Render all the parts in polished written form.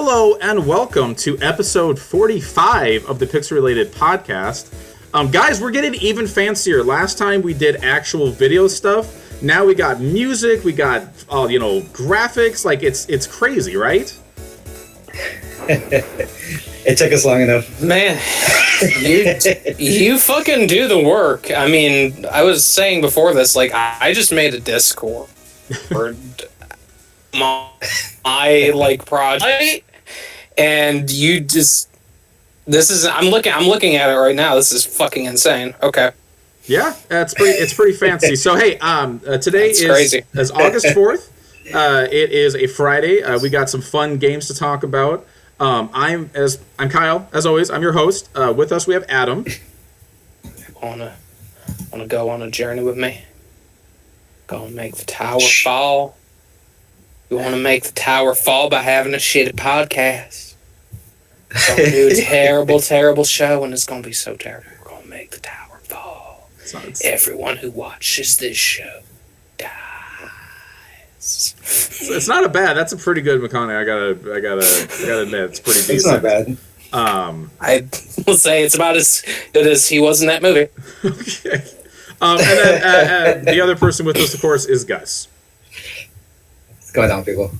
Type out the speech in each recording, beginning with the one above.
Hello and welcome to episode 45 of the Pixel Related Podcast. Guys, we're getting even fancier. Last time we did actual video stuff. Now we got music, we got graphics. Like it's crazy, right? It took us long enough. Man, you fucking do the work. I mean, I was saying before this, like, I just made a Discord for my project, and you just I'm looking at it right now. This is fucking insane. Okay. Yeah, it's pretty fancy. So hey, today is August 4th. It is a Friday. We got some fun games to talk about. I'm Kyle, as always. I'm your host. With us we have Adam. Wanna go on a journey with me? Go and make the tower fall. You wanna make the tower fall by having a shitty podcast? We're gonna do a terrible, terrible show, and it's gonna be so terrible. We're gonna make the tower fall. Everyone who watches this show dies. It's not a bad. That's a pretty good McConaughey. I gotta admit, it's pretty decent. It's not bad. I will say it's about as good as he was in that movie. Okay. And then the other person with us, of course, is Gus. What's going on, people?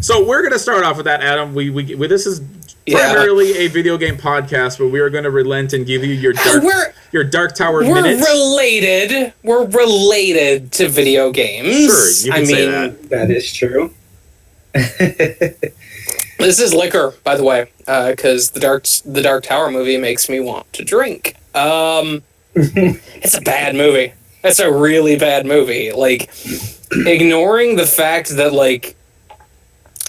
So we're gonna start off with that, Adam. We this is primarily a video game podcast, but we are going to relent and give you your Dark Tower minutes. We're related to video games. Sure, you can say that. That is true. This is liquor, by the way, because the Dark Tower movie makes me want to drink. It's a bad movie. It's a really bad movie. Like, ignoring the fact that, like,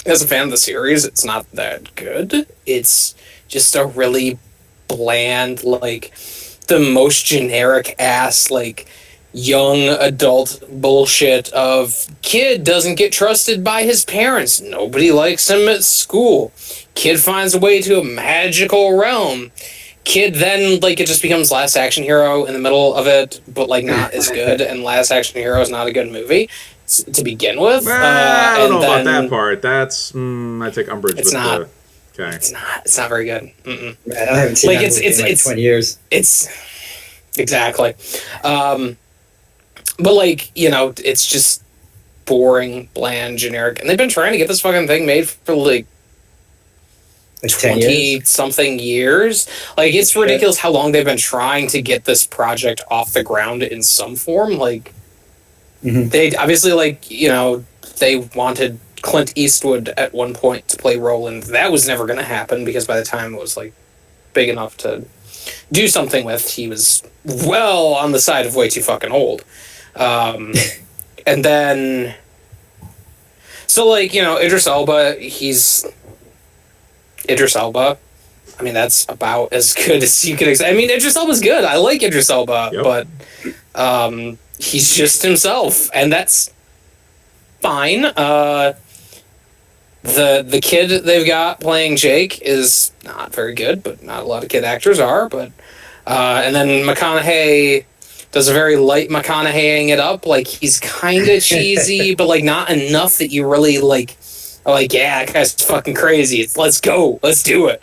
as a fan of the series, it's not that good. It's just a really bland, like, the most generic ass, like, young adult bullshit of kid doesn't get trusted by his parents. Nobody likes him at school. Kid finds a way to a magical realm. Kid then, like, it just becomes Last Action Hero in the middle of it, but, like, not as good. And Last Action Hero is not a good movie to begin with. I don't know about that part. That's I take umbrage with not. Okay. It's not very good. Mm-mm. Man, I haven't seen that movie in like 20 years. It's exactly. But like, it's just boring, bland, generic. And they've been trying to get this fucking thing made for like 20-something years. Like, it's ridiculous how long they've been trying to get this project off the ground in some form. Like, they obviously, like, they wanted Clint Eastwood at one point to play Roland. That was never going to happen because by the time it was, like, big enough to do something with, he was well on the side of way too fucking old. And then... So, like, Idris Elba, Idris Elba. I mean, that's about as good as you could expect. I mean, Idris Elba's good. I like Idris Elba, but he's just himself, and that's fine. The kid they've got playing Jake is not very good, but not a lot of kid actors are. But and then McConaughey does a very light McConaugheying it up. Like, he's kind of cheesy, but like not enough that you really like. Like, yeah, that guy's fucking crazy. Let's go. Let's do it.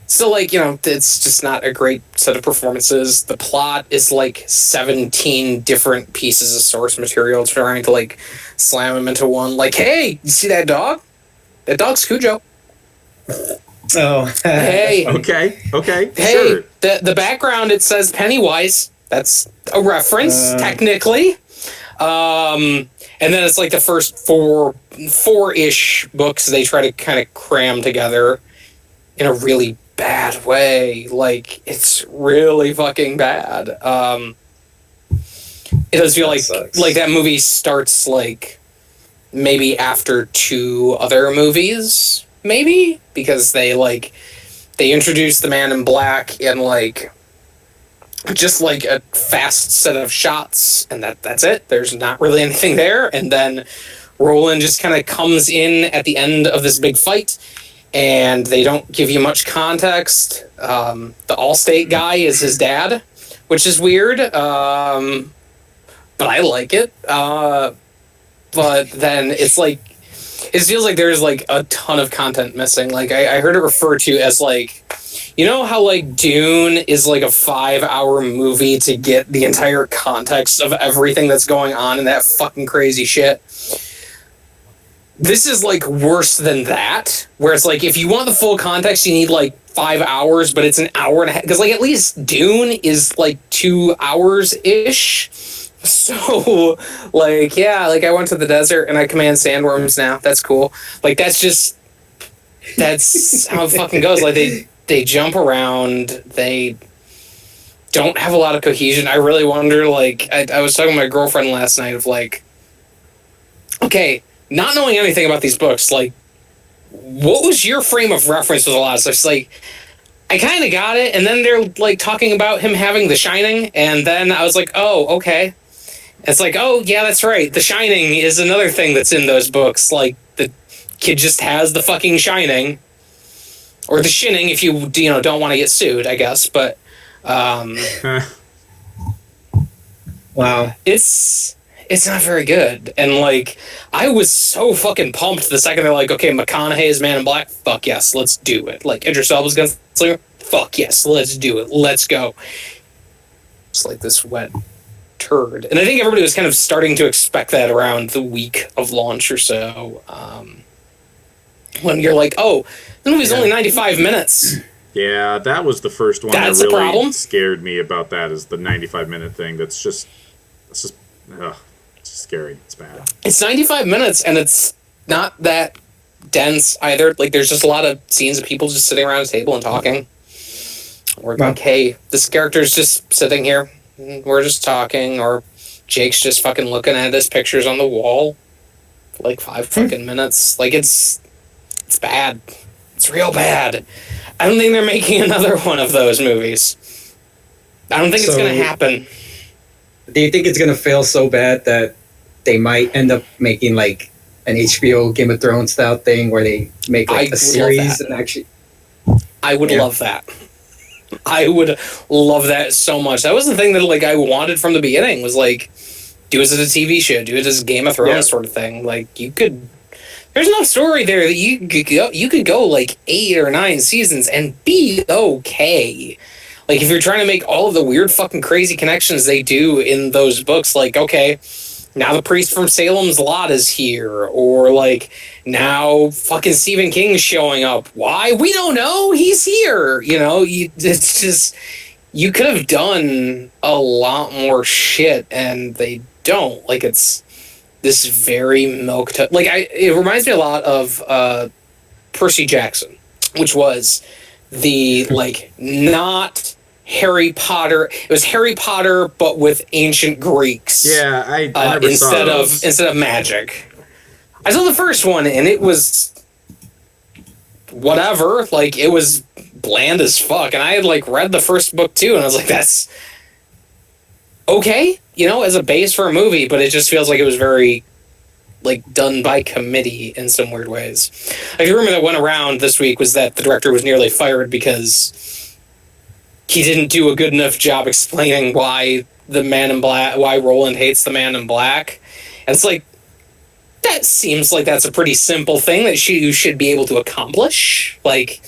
So, like, it's just not a great set of performances. The plot is, like, 17 different pieces of source material trying to, like, slam them into one. Like, hey, you see that dog? That dog's Cujo. Oh. Hey. Okay, hey, sure. The background, it says Pennywise. That's a reference, technically. And then it's like the first four-ish books they try to kind of cram together in a really bad way. Like, it's really fucking bad. It does feel like that movie starts like maybe after two other movies, maybe, because they introduce the Man in Black in like just like a fast set of shots, and that's it. There's not really anything there. And then Roland just kind of comes in at the end of this big fight, and they don't give you much context. The Allstate guy is his dad, which is weird, but I like it. But then it's like it feels like there's like a ton of content missing. Like I heard it referred to as like, you know how like Dune is like a 5-hour movie to get the entire context of everything that's going on in that fucking crazy shit. This is like worse than that, where it's like if you want the full context, you need like 5 hours, but it's an hour and a half. Because like at least Dune is like 2 hours ish. So like yeah, like I went to the desert and I command sandworms now. That's cool. Like that's how it fucking goes. Like they jump around. They don't have a lot of cohesion. I really wonder. Like I was talking to my girlfriend last night of like, okay, not knowing anything about these books, like, what was your frame of reference with a lot of stuff? It's like, I kind of got it, and then they're, like, talking about him having The Shining, and then I was like, oh, okay. It's like, oh, yeah, that's right. The Shining is another thing that's in those books. Like, the kid just has the fucking Shining. Or the Shinning, if you don't want to get sued, I guess. But, wow. It's not very good. And, like, I was so fucking pumped the second they're like, okay, McConaughey is Man in Black. Fuck yes, let's do it. Like, Idris Elba's Gunslinger. Fuck yes, let's do it. Let's go. It's like this wet turd. And I think everybody was kind of starting to expect that around the week of launch or so. When you're like, oh, the movie's only 95 minutes. Yeah, that was the first one That's that really problem. scared me about that, is the 95-minute thing. That's just ugh. It's scary. It's bad. It's 95 minutes, and it's not that dense either. Like, there's just a lot of scenes of people just sitting around a table and talking. Or like, hey, this character's just sitting here. We're just talking. Or Jake's just fucking looking at his pictures on the wall for like 5 fucking minutes. Like, it's bad. It's real bad. I don't think they're making another one of those movies. I don't think it's going to happen. Do you think it's going to fail so bad that they might end up making like an HBO Game of Thrones style thing where they make like a series and actually... I would love that. I would love that so much. That was the thing that like I wanted from the beginning, was like, do it as a TV show, do it as a Game of Thrones sort of thing. Like, you could... There's enough story there that you could go like 8 or 9 seasons and be okay. Like, if you're trying to make all of the weird fucking crazy connections they do in those books, like, okay, now the priest from Salem's Lot is here, or like, now fucking Stephen King's showing up. Why? We don't know. He's here. It's just, you could have done a lot more shit, and they don't. Like, it's this very it reminds me a lot of Percy Jackson, which was the, like, not Harry Potter. It was Harry Potter, but with ancient Greeks. Yeah, I never saw those. Instead of magic. I saw the first one, and it was whatever. Like, it was bland as fuck. And I had, like, read the first book, too, and I was like, that's okay, as a base for a movie, but it just feels like it was very, like, done by committee in some weird ways. Like, the rumor that went around this week was that the director was nearly fired because he didn't do a good enough job explaining why Roland hates the Man in Black. And it's like, that seems like that's a pretty simple thing that you should be able to accomplish. Like,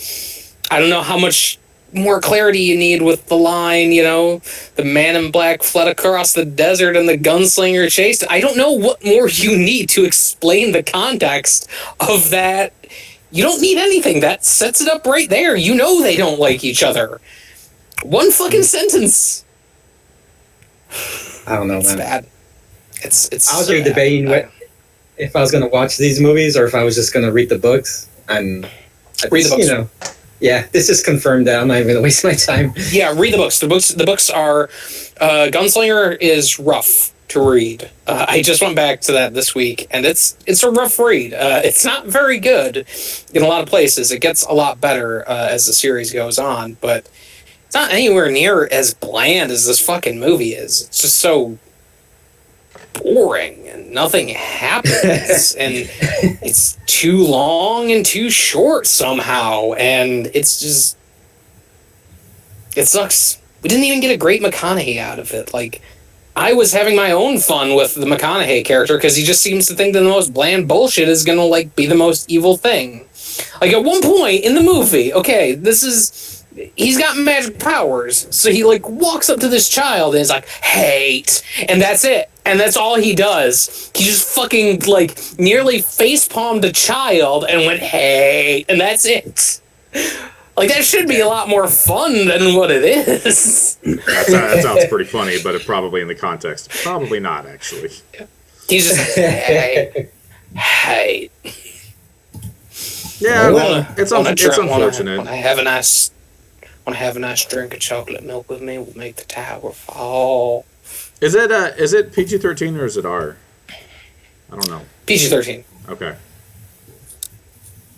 I don't know how much more clarity you need with the line, the Man in Black fled across the desert and the gunslinger chased. I don't know what more you need to explain the context of that. You don't need anything. That sets it up right there. They don't like each other. One fucking sentence. I don't know, it's man. Bad. It's I was really debating if I was going to watch these movies or if I was just going to read the books. And read the books. Yeah, this is confirmed that I'm not even going to waste my time. Yeah, read the books. The books are... Gunslinger is rough to read. I just went back to that this week, and it's a rough read. It's not very good in a lot of places. It gets a lot better as the series goes on, but it's not anywhere near as bland as this fucking movie is. It's just so boring, and nothing happens, and it's too long and too short somehow, and it's just... It sucks. We didn't even get a great McConaughey out of it. Like, I was having my own fun with the McConaughey character because he just seems to think that the most bland bullshit is gonna like be the most evil thing. Like at one point in the movie, okay, he's got magic powers, so he like walks up to this child and is like, hate, and that's it. And that's all he does. He just fucking like nearly face palmed a child and went, hate, and that's it. Like, that should be a lot more fun than what it is. That sounds pretty funny, but it probably in the context, probably not, actually. He's just, hey. Yeah, it's unfortunate. When I have a nice drink of chocolate milk with me, we'll make the tower fall. Is it PG-13 or is it R? I don't know. PG-13. Okay.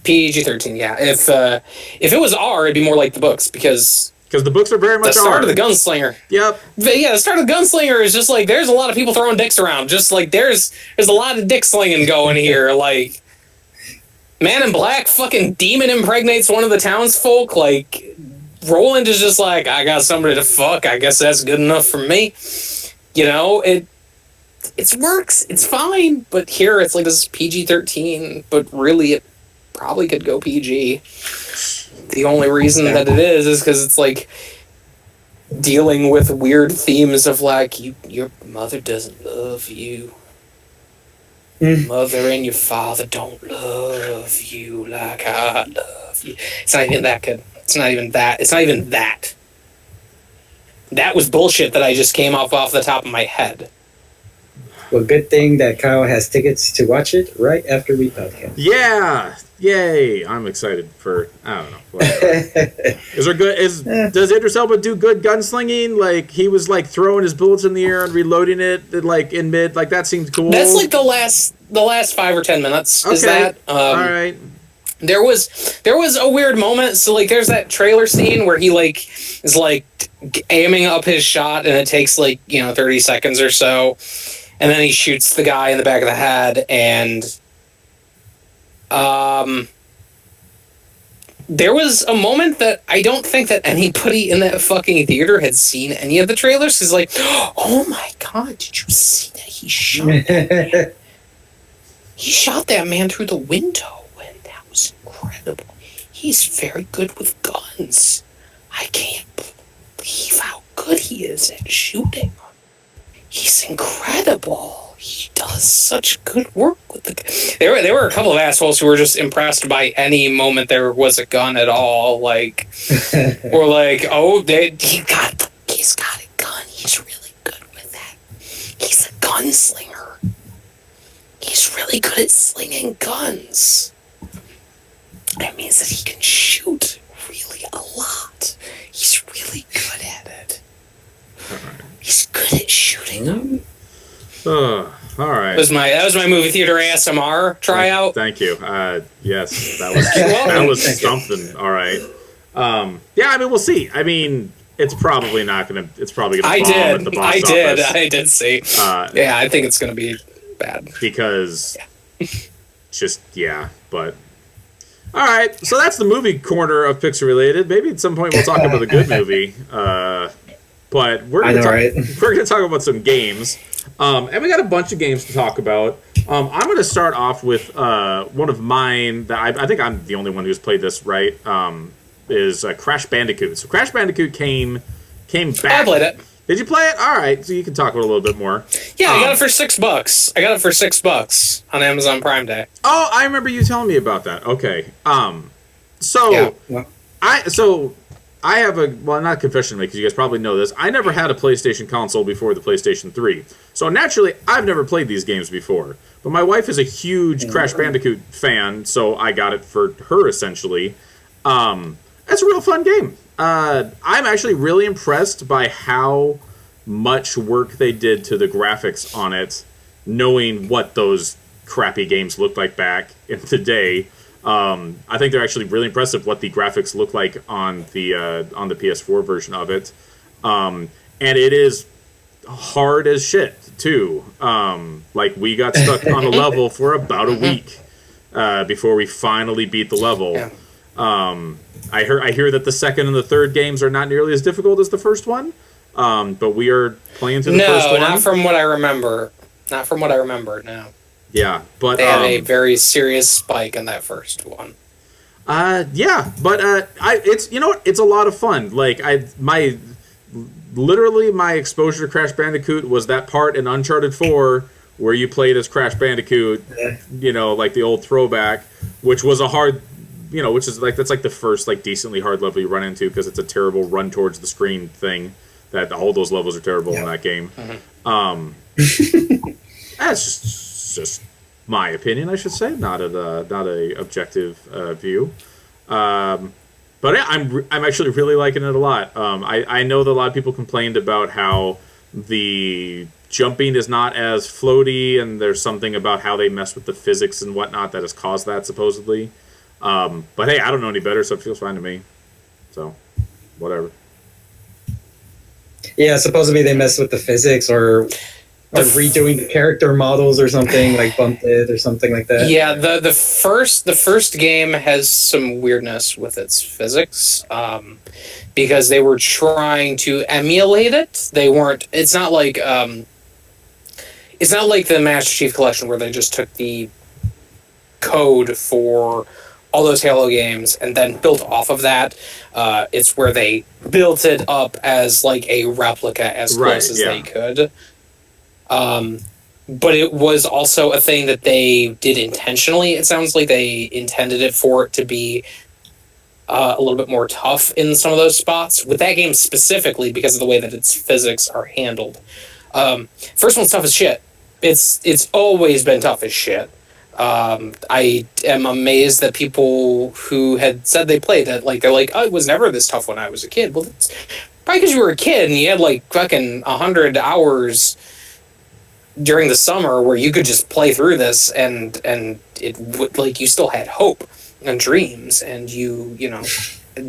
PG-13, yeah. If it was R, it'd be more like the books, because the books are very much the start R. of the Gunslinger. Yep. But yeah, the start of the Gunslinger is just like, there's a lot of people throwing dicks around. Just like there's a lot of dick slinging going here. Like, Man in Black fucking demon impregnates one of the townsfolk. Like, Roland is just like, I got somebody to fuck. I guess that's good enough for me. You know, it works. It's fine. But here it's like, this is PG-13, but really it probably could go PG. The only reason that it is because it's like dealing with weird themes of like, your mother doesn't love you. Mother and your father don't love you like I love you. It's not even that good. It's not even that. That was bullshit that I just came off the top of my head. Well, good thing that Kyle has tickets to watch it right after we podcast. Yeah, yay! I'm excited for. I don't know. Is there good? Does Idris Elba do good gunslinging? Like, he was like throwing his bullets in the air and reloading it like in mid. Like, that seems cool. That's like the last 5 or 10 minutes. Okay. Is that all right? There was a weird moment. So like, there's that trailer scene where he like is like aiming up his shot, and it takes like 30 seconds or so. And then he shoots the guy in the back of the head, and there was a moment that I don't think that anybody in that fucking theater had seen any of the trailers. He's like, oh my god, did you see that? He shot that man. He shot that man through the window, and that was incredible. He's very good with guns. I can't believe how good he is at shooting. He's incredible. He does such good work with the. There were a couple of assholes who were just impressed by any moment there was a gun at all. Like, or like, oh, he's got a gun. He's really good with that. He's a gunslinger. He's really good at slinging guns. That means that he can shoot really a lot. He's really good at it. He's good at shooting them. All right. That was my movie theater ASMR tryout. Thank you. Yes, that was something. All right. Yeah, I mean, we'll see. I mean, it's probably gonna bomb at the box office. I did see. Yeah, I think it's gonna be bad because but. All right, so that's the movie corner of Pixel Related. Maybe at some point we'll talk about a good movie. But we're gonna talk about some games, and we got a bunch of games to talk about. I'm gonna start off with one of mine that I think I'm the only one who's played this. Right, is Crash Bandicoot. So Crash Bandicoot came back. I played it. Did you play it? All right, so you can talk about it a little bit more. Yeah, I got it for $6. I got it for $6 on Amazon Prime Day. Oh, I remember you telling me about that. Okay. I have not a confession to make, because you guys probably know this. I never had a PlayStation console before the PlayStation 3. So naturally, I've never played these games before. But my wife is a huge Crash Bandicoot fan, so I got it for her, essentially. It's a real fun game. I'm actually really impressed by how much work they did to the graphics on it, knowing what those crappy games looked like back in the day. I think they're actually really impressive what the graphics look like on the PS4 version of it. And it is hard as shit, too. Like, we got stuck on a level for about a week before we finally beat the level. Yeah. I hear that the second and the third games are not nearly as difficult as the first one. But we are playing through the first one. No, not from what I remember. Not from what I remember, no. Yeah, but they had a very serious spike in that first one. Yeah, but it's it's a lot of fun. Like my exposure to Crash Bandicoot was that part in Uncharted 4 where you played as Crash Bandicoot, like the old throwback, which was a hard, which is like, that's like the first like decently hard level you run into because it's a terrible run towards the screen thing. That all those levels are terrible in that game. That's just my opinion, I should say, not a objective view. But yeah, I'm actually really liking it a lot. I know that a lot of people complained about how the jumping is not as floaty, and there's something about how they mess with the physics and whatnot that has caused that, supposedly. But hey, I don't know any better, so it feels fine to me. So, whatever. Yeah, supposedly they mess with the physics or redoing the character models or something, like bumped it or something like that. Yeah, the first game has some weirdness with its physics, because they were trying to emulate it. They weren't. It's not like the Master Chief Collection where they just took the code for all those Halo games and then built off of that. It's where they built it up as like a replica as close as they could. But it was also a thing that they did intentionally. It sounds like they intended it for it to be a little bit more tough in some of those spots. With that game specifically, because of the way that its physics are handled. First one's tough as shit. It's always been tough as shit. I am amazed that people who had said they played it, like, they're like, oh, it was never this tough when I was a kid. Well, it's probably because you were a kid and you had like fucking 100 hours during the summer where you could just play through this and it would, like, you still had hope and dreams and you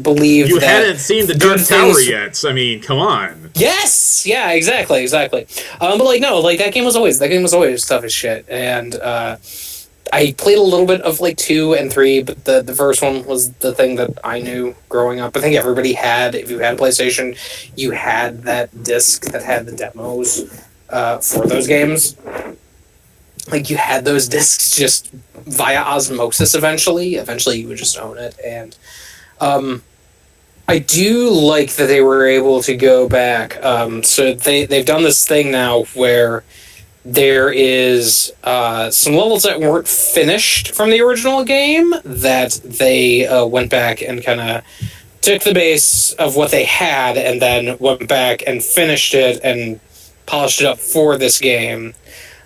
believed you that hadn't seen the Dark Tower yet. I mean, come on. Yes, yeah, exactly. But like, no, like that game was always tough as shit. And I played a little bit of like 2 and 3, but the first one was the thing that I knew growing up. I think everybody had, if you had a PlayStation, you had that disc that had the demos for those games. Like, you had those discs just via osmosis eventually. Eventually you would just own it. And I do like that they were able to go back. So they've done this thing now where there is some levels that weren't finished from the original game that they went back and kind of took the base of what they had and then went back and finished it and polished it up for this game.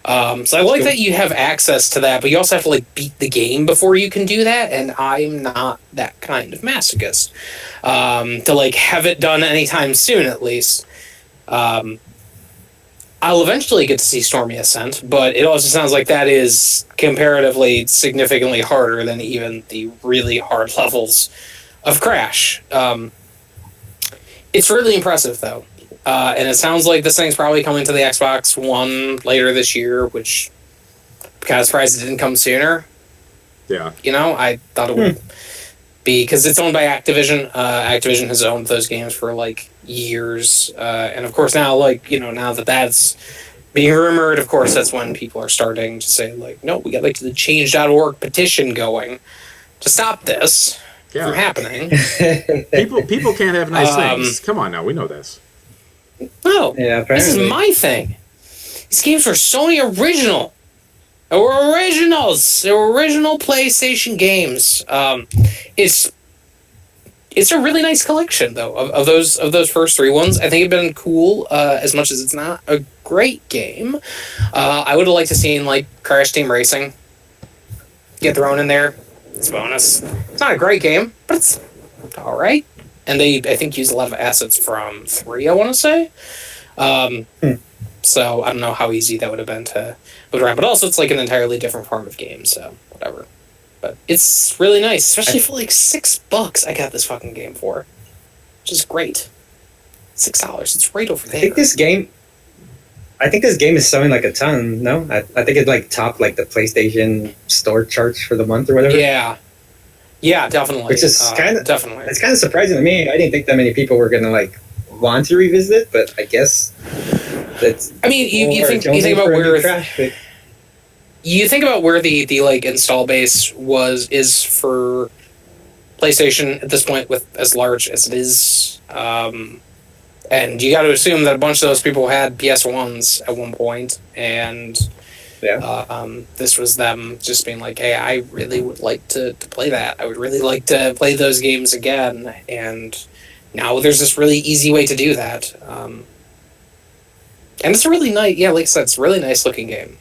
So I like that you have access to that, but you also have to like beat the game before you can do that, and I'm not that kind of masochist. To like have it done anytime soon, at least. I'll eventually get to see Stormy Ascent, but it also sounds like that is comparatively significantly harder than even the really hard levels of Crash. It's really impressive, though. And it sounds like this thing's probably coming to the Xbox One later this year, which I'm kind of surprised it didn't come sooner. Yeah. I thought it would be, because it's owned by Activision. Activision has owned those games for like years. And of course now, like, now that that's being rumored, of course, that's when people are starting to say, like, no, we got like the change.org petition going to stop this from happening. People can't have nice things. Come on now, we know this. No, yeah, this is my thing. These games are Sony original. They were originals. They were original PlayStation games. It's a really nice collection, though, of those first 3 ones. I think it'd been cool, as much as it's not a great game. I would have liked to seen like Crash Team Racing get thrown in there. It's a bonus. It's not a great game, but it's all right. And they, I think, used a lot of assets from 3, I want to say. So I don't know how easy that would have been to move around. But also, it's like an entirely different form of game, so whatever. But it's really nice, especially for like $6 I got this fucking game for. Which is great. $6. It's right over there. I think this game is selling like a ton, no? I think it like topped like the PlayStation Store charts for the month or whatever. Yeah, definitely. Which is kind of definitely. It's kind of surprising to me. I didn't think that many people were gonna like want to revisit it, but I guess that's. I mean, you think about where the like install base is for PlayStation at this point, with as large as it is, and you got to assume that a bunch of those people had PS1s at one point, and this was them just being like, hey, I really would like to play that. I would really like to play those games again, and now there's this really easy way to do that. And it's a really nice, like I said, it's a really nice looking game,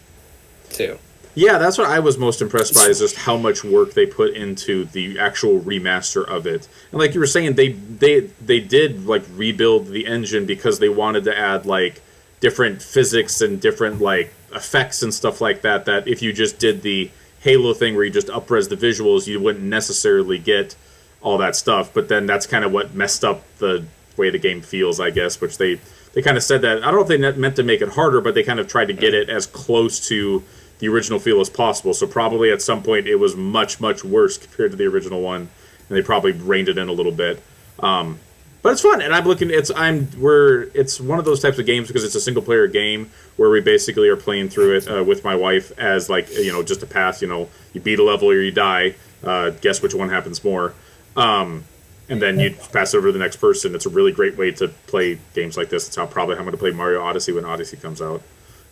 too. Yeah, that's what I was most impressed by, is just how much work they put into the actual remaster of it. And like you were saying, they did like rebuild the engine because they wanted to add like different physics and different like effects and stuff like that, that if you just did the Halo thing where you just up-res the visuals, you wouldn't necessarily get all that stuff. But then that's kind of what messed up the way the game feels, I guess, which they kind of said that, I don't know if they meant to make it harder, but they kind of tried to get it as close to the original feel as possible. So probably at some point it was much, much worse compared to the original one, and they probably reined it in a little bit. But it's fun, and I'm looking. It's one of those types of games because it's a single player game where we basically are playing through it with my wife as like just a path. You beat a level or you die. Guess which one happens more, and then you pass it over to the next person. It's a really great way to play games like this. It's probably how I'm going to play Mario Odyssey when Odyssey comes out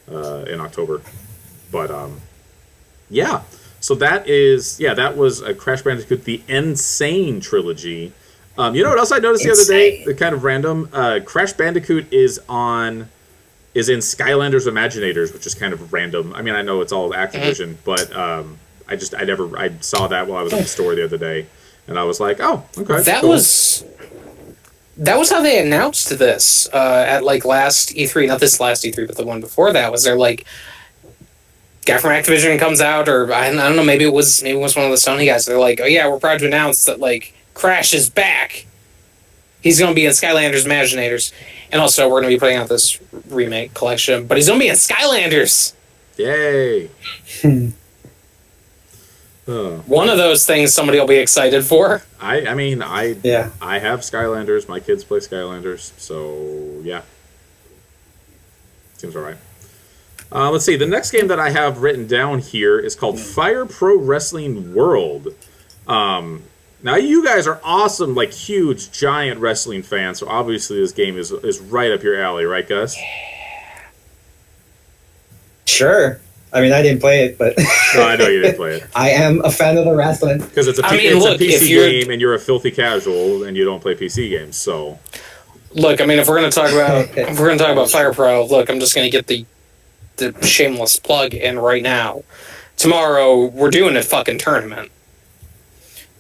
in October. But yeah. So that was a Crash Bandicoot, the N.Sane trilogy. You know what else I noticed the other day? Kind of random. Crash Bandicoot is in Skylanders Imaginators, which is kind of random. I mean, I know it's all Activision, but I saw that while I was in the store the other day, and I was like, oh, okay. That was how they announced this at like last E3, not this last E3, but the one before that. Was they're like, guy from Activision comes out, or I don't know, maybe it was one of the Sony guys. They're like, oh yeah, we're proud to announce that like Crash is back. He's going to be in Skylanders Imaginators. And also, we're going to be putting out this remake collection, but he's going to be in Skylanders. Yay. One of those things somebody will be excited for. I have Skylanders. My kids play Skylanders. So, yeah. Seems all right. Let's see. The next game that I have written down here is called Fire Pro Wrestling World. Now, you guys are awesome, like, huge, giant wrestling fans, so obviously this game is right up your alley, right, Gus? Sure. I mean, I didn't play it, but... No, I know you didn't play it. I am a fan of the wrestling. Because it's a PC game, and you're a filthy casual, and you don't play PC games, so... Look, I mean, if we're going to talk about Fire Pro, look, I'm just going to get the shameless plug in right now. Tomorrow, we're doing a fucking tournament.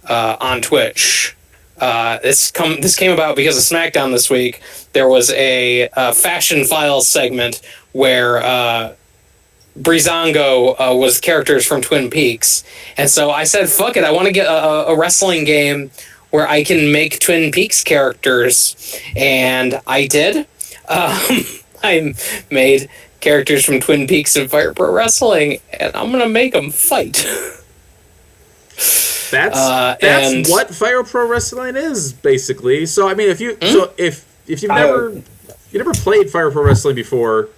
On Twitch. This came about because of SmackDown this week. There was a Fashion Files segment where Breezango was characters from Twin Peaks. And so I said, fuck it, I want to get a wrestling game where I can make Twin Peaks characters. And I did. I made characters from Twin Peaks and Fire Pro Wrestling, and I'm going to make them fight. That's what Fire Pro Wrestling is, basically. So I mean, if you've never played Fire Pro Wrestling before,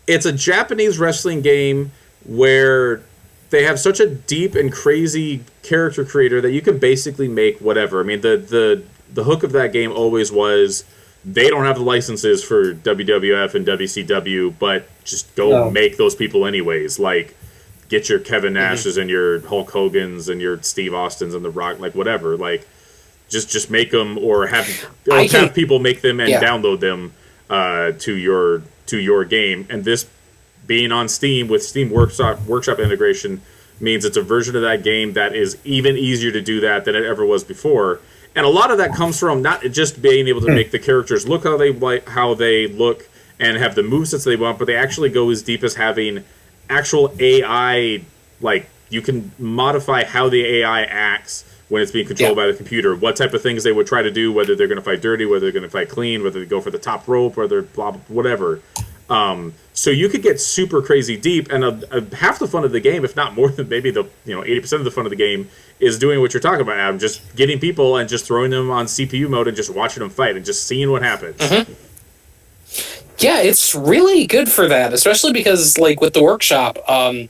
it's a Japanese wrestling game where they have such a deep and crazy character creator that you can basically make whatever. I mean, the hook of that game always was they don't have the licenses for WWF and WCW, but just go make those people anyways. Like, get your Kevin Nashes and your Hulk Hogan's and your Steve Austins and The Rock, like whatever. Like, just make them, or have people make them and download them to your game. And this being on Steam with Steam Workshop integration means it's a version of that game that is even easier to do that than it ever was before. And a lot of that comes from not just being able to make the characters look how they look and have the movesets they want, but they actually go as deep as having actual AI, like, you can modify how the AI acts when it's being controlled by the computer, what type of things they would try to do, whether they're going to fight dirty, whether they're going to fight clean, whether they go for the top rope, whether blah, whatever. So you could get super crazy deep, and half the fun of the game, if not more than maybe 80% of the fun of the game, is doing what you're talking about, Adam. Just getting people and just throwing them on CPU mode and just watching them fight and just seeing what happens. Mm-hmm. Yeah, it's really good for that, especially because, like, with the workshop, I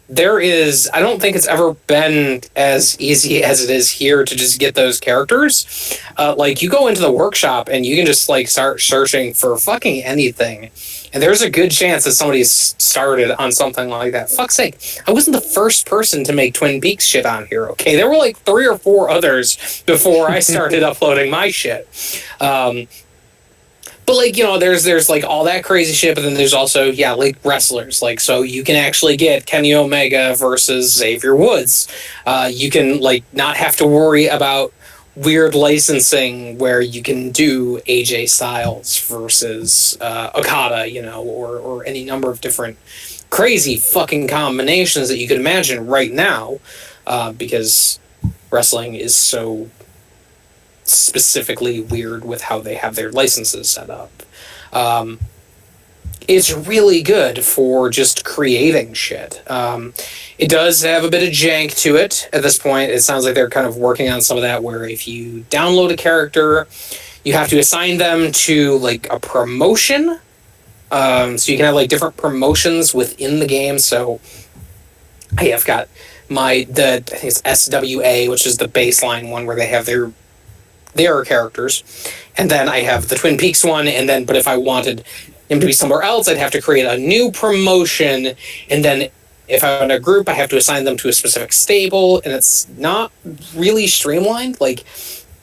don't think it's ever been as easy as it is here to just get those characters. Like, you go into the workshop and you can just, like, start searching for fucking anything. And there's a good chance that somebody's started on something like that. Fuck's sake, I wasn't the first person to make Twin Peaks shit on here, okay? There were, like, 3 or 4 others before I started uploading my shit. But, like, there's like all that crazy shit, but then there's also, like, wrestlers. Like, so you can actually get Kenny Omega versus Xavier Woods. You can, like, not have to worry about weird licensing where you can do AJ Styles versus Okada, or any number of different crazy fucking combinations that you could imagine right now, because wrestling is so specifically weird with how they have their licenses set up. It's really good for just creating shit. It does have a bit of jank to it at this point. It sounds like they're kind of working on some of that, where if you download a character, you have to assign them to, like, a promotion. So you can have, like, different promotions within the game. So I have got I think it's SWA, which is the baseline one where they have their characters, and then I have the Twin Peaks one, but if I wanted him to be somewhere else, I'd have to create a new promotion, and then if I'm in a group, I have to assign them to a specific stable, and it's not really streamlined. Like,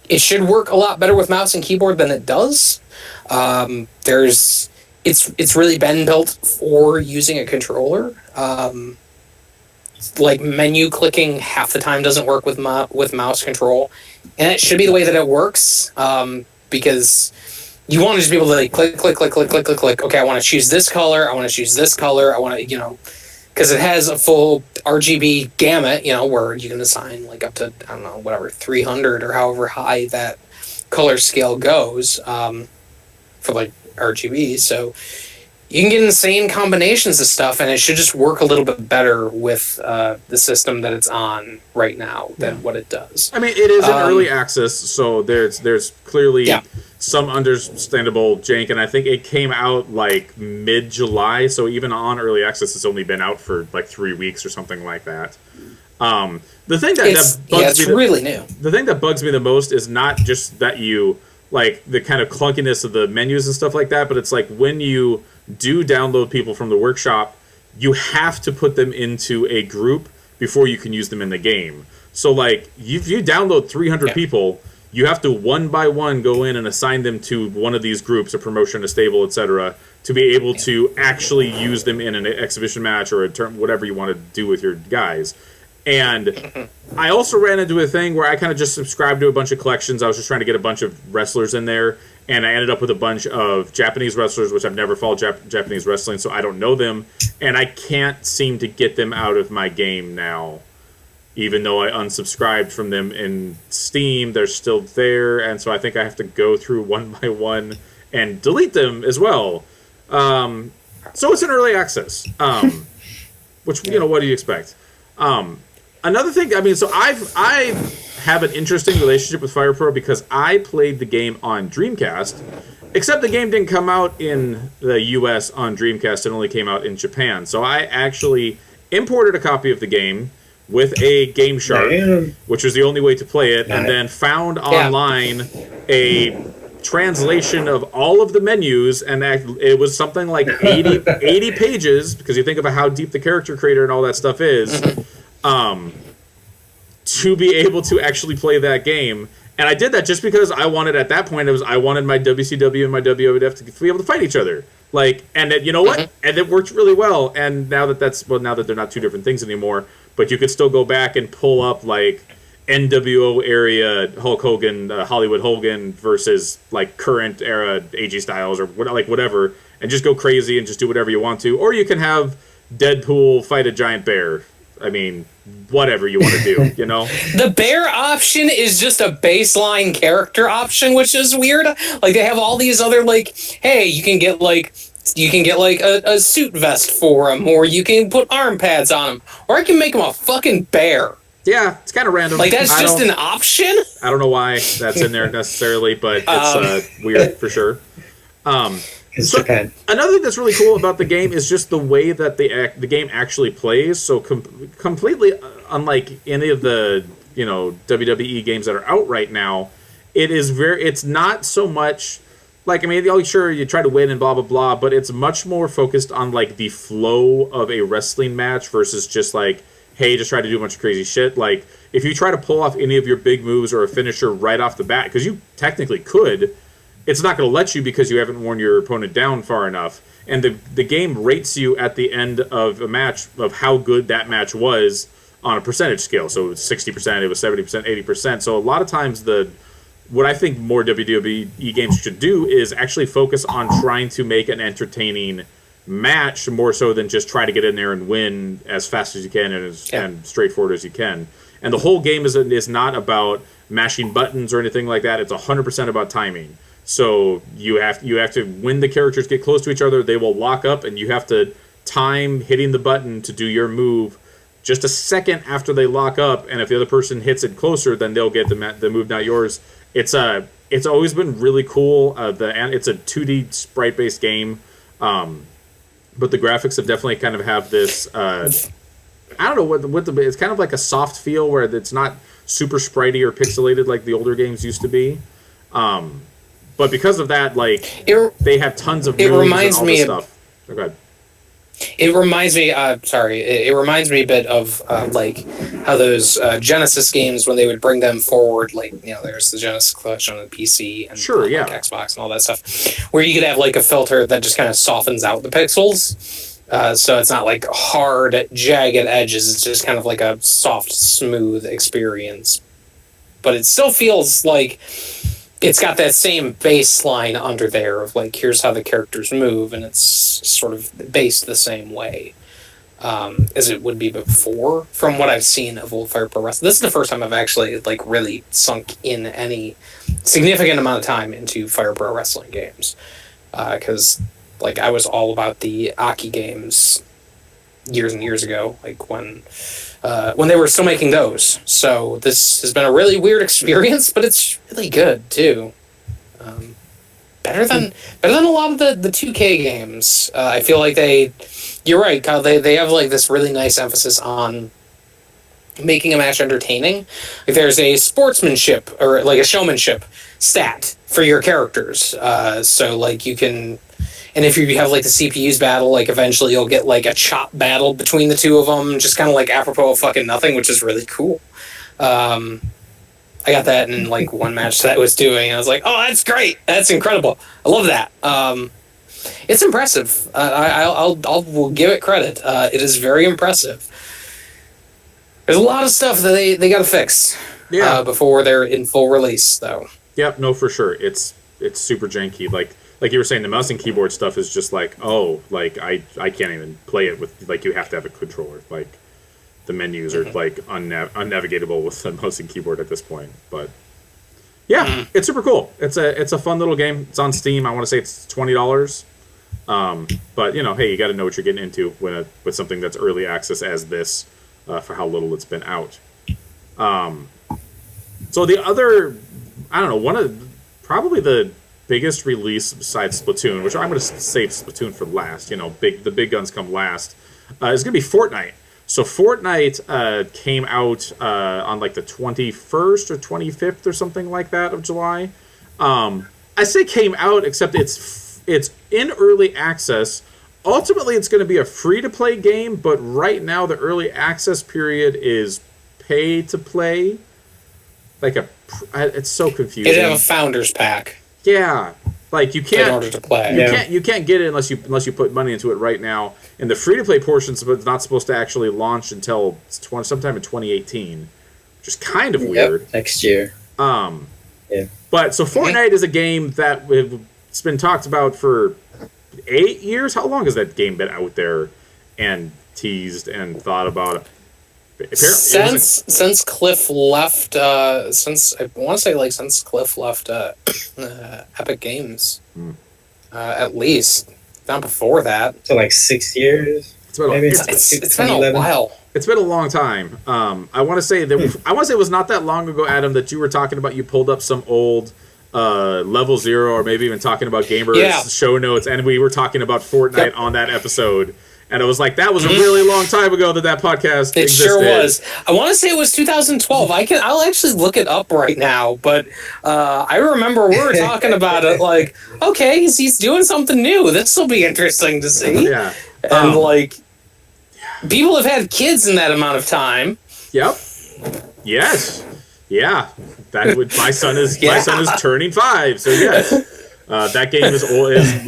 it should work a lot better with mouse and keyboard than it does. It's really been built for using a controller. Like, menu clicking half the time doesn't work with mouse control, and it should be the way that it works, because you want to just be able to, like, click. Okay, I want to choose this color. I want to choose this color. I want to, because it has a full RGB gamut, where you can assign, like, up to, I don't know, whatever, 300 or however high that color scale goes, for, like, RGB. So you can get insane combinations of stuff, and it should just work a little bit better with the system that it's on right now than what it does. I mean, it is in early access, so there's clearly some understandable jank, and I think it came out, like, mid-July, so even on early access, it's only been out for, like, 3 weeks or something like that. The thing that bugs me, really new. The thing that bugs me the most is not just that you, like, the kind of clunkiness of the menus and stuff like that, but it's like when you do download people from the workshop, you have to put them into a group before you can use them in the game. So, like, if you download 300 people, you have to one by one go in and assign them to one of these groups, a promotion, a stable, etc., to be able to actually use them in an exhibition match or a term, whatever you want to do with your guys. And I also ran into a thing where I kind of just subscribed to a bunch of collections. I was just trying to get a bunch of wrestlers in there, and I ended up with a bunch of Japanese wrestlers, which I've never followed Japanese wrestling, so I don't know them, and I can't seem to get them out of my game now. Even though I unsubscribed from them in Steam, they're still there, and so I think I have to go through one by one and delete them as well. So it's in early access, which, what do you expect? Another thing, I mean, so I have an interesting relationship with Fire Pro because I played the game on Dreamcast, except the game didn't come out in the US on Dreamcast, it only came out in Japan. So I actually imported a copy of the game with a Game Shark, which was the only way to play it, and then found online a translation of all of the menus, and it was something like 80 pages, because you think about how deep the character creator and all that stuff is, to be able to actually play that game. And I did that just because I wanted, at that point, I wanted my WCW and my WWF to be able to fight each other. Like, and it, you know what? And it worked really well. And now that they're not two different things anymore, but you could still go back and pull up, like, NWO area Hulk Hogan, Hollywood Hogan versus, like, current era AJ Styles or whatever, and just go crazy and just do whatever you want to. Or you can have Deadpool fight a giant bear. I mean, whatever you want to do, The bear option is just a baseline character option, which is weird. Like, they have all these other, like, hey, you can get, like, You can get like a suit vest for him, or you can put arm pads on him, or I can make him a fucking bear. Yeah, it's kind of random. Like, that's just an option? I don't know why that's in there necessarily, but it's weird for sure. So another thing that's really cool about the game is just the way that the game actually plays. So completely unlike any of the WWE games that are out right now, it's not so much like, I mean, sure, you try to win and blah blah blah, but it's much more focused on like the flow of a wrestling match versus just like, hey, just try to do a bunch of crazy shit. Like, if you try to pull off any of your big moves or a finisher right off the bat, because you technically could, it's not going to let you because you haven't worn your opponent down far enough. And the game rates you at the end of a match of how good that match was on a percentage scale. So it was 60%, it was 70%, 80%. So a lot of times what I think more WWE games should do is actually focus on trying to make an entertaining match more so than just try to get in there and win as fast as you can and straightforward as you can. And the whole game is not about mashing buttons or anything like that. It's 100% about timing. So you have to, when the characters get close to each other, they will lock up, and you have to time hitting the button to do your move just a second after they lock up. And if the other person hits it closer, then they'll get the move, not yours. It's always been really cool. It's a 2D sprite based game. But the graphics have definitely kind of have this, I don't know it's kind of like a soft feel where it's not super spritey or pixelated like the older games used to be. But because of that, like, they have tons of moves and all this stuff. Oh, go ahead. It reminds me, it reminds me a bit of like how those Genesis games, when they would bring them forward, like, there's the Genesis collection on the PC and like Xbox and all that stuff, where you could have like a filter that just kind of softens out the pixels, so it's not like hard, jagged edges. It's just kind of like a soft, smooth experience, but it still feels like it's got that same baseline under there of like, here's how the characters move, and it's sort of based the same way as it would be before, from what I've seen of old Fire Pro Wrestling. This is the first time I've actually like really sunk in any significant amount of time into Fire Pro Wrestling games, because like I was all about the Aki games years and years ago, like when they were still making those. So this has been a really weird experience, but it's really good too. Better than a lot of the 2K games. I feel like you're right, Kyle, they have like this really nice emphasis on making a match entertaining. Like, there's a sportsmanship or like a showmanship stat for your characters. So like you can, and if you have like the CPU's battle, like eventually you'll get like a chop battle between the two of them, just kind of like apropos of fucking nothing, which is really cool. I got that in like one match that I was doing, and I was like, oh, that's great. That's incredible. I love that. It's impressive. I'll give it credit. It is very impressive. There's a lot of stuff that they got to fix before they're in full release, though. Yep, no, for sure. It's super janky. Like you were saying, the mouse and keyboard stuff is just like, I can't even play it with, like, you have to have a controller. Like, the menus are like unnavigatable with the mouse and keyboard at this point. But yeah, it's super cool. It's a fun little game. It's on Steam. I want to say it's $20. But hey, you got to know what you're getting into with something that's early access as this, for how little it's been out. So the other, I don't know, probably the biggest release besides Splatoon, which I'm going to save Splatoon for last. The big guns come last. Is going to be Fortnite. So Fortnite came out on like the 21st or 25th or something like that of July. I say came out, except it's in early access. Ultimately, it's going to be a free-to-play game, but right now the early access period is pay-to-play. It's so confusing. It'd have a founder's pack. Yeah, like you can't. In order to play, you can't get it unless you put money into it right now. And the free to play portion is not supposed to actually launch until sometime in 2018, which is kind of weird. Next year. But so Fortnite is a game that it's been talked about for 8 years. How long has that game been out there and teased and thought about? Since Cliff left, since Cliff left Epic Games, at least. not before that. So like 6 years. It's been, Maybe It's been a while. it's been a long time. I want to say that it was not that long ago, Adam, that you were talking about. You pulled up some old Level Zero, or maybe even talking about Gamers show notes, and we were talking about Fortnite on that episode. And it was like, that was a really long time ago that podcast existed. It sure was. I want to say it was 2012. I'll actually look it up right now. But I remember we were talking about it like, okay, he's doing something new. This will be interesting to see. Yeah. And people have had kids in that amount of time. Yep. Yes. Yeah. My son is turning 5. So yes, that game is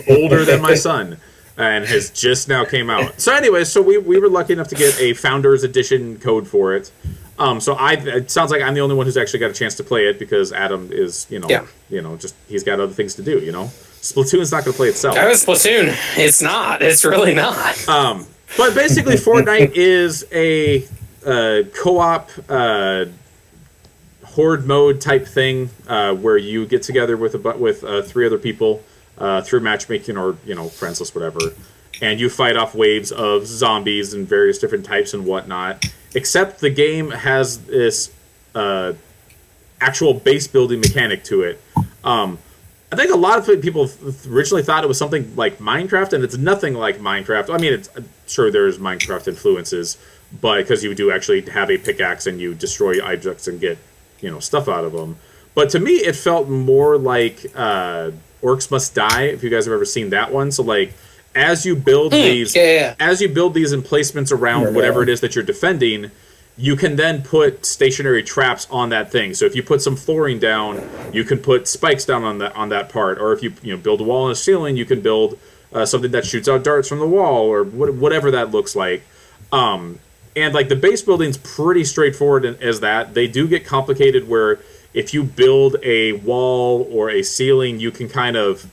older than my son. And has just now came out. So anyway, we were lucky enough to get a Founders Edition code for it. It sounds like I'm the only one who's actually got a chance to play it, because Adam is, just he's got other things to do. Splatoon's not going to play itself. Splatoon, it's not. It's really not. But basically, Fortnite is a co-op horde mode type thing where you get together with 3 other people. Through matchmaking or, friendsless, whatever. And you fight off waves of zombies and various different types and whatnot. Except the game has this actual base building mechanic to it. I think a lot of people originally thought it was something like Minecraft, and it's nothing like Minecraft. I mean, I'm sure there's Minecraft influences, but because you do actually have a pickaxe and you destroy objects and get, stuff out of them. But to me, it felt more like... Orcs Must Die, if you guys have ever seen that one. So as you build as you build these emplacements around whatever it is that you're defending, you can then put stationary traps on that thing. So if you put some flooring down, you can put spikes down on that part. Or if you build a wall and a ceiling, you can build something that shoots out darts from the wall, or whatever that looks like. And the base building's pretty straightforward as that. They do get complicated where if you build a wall or a ceiling, you can kind of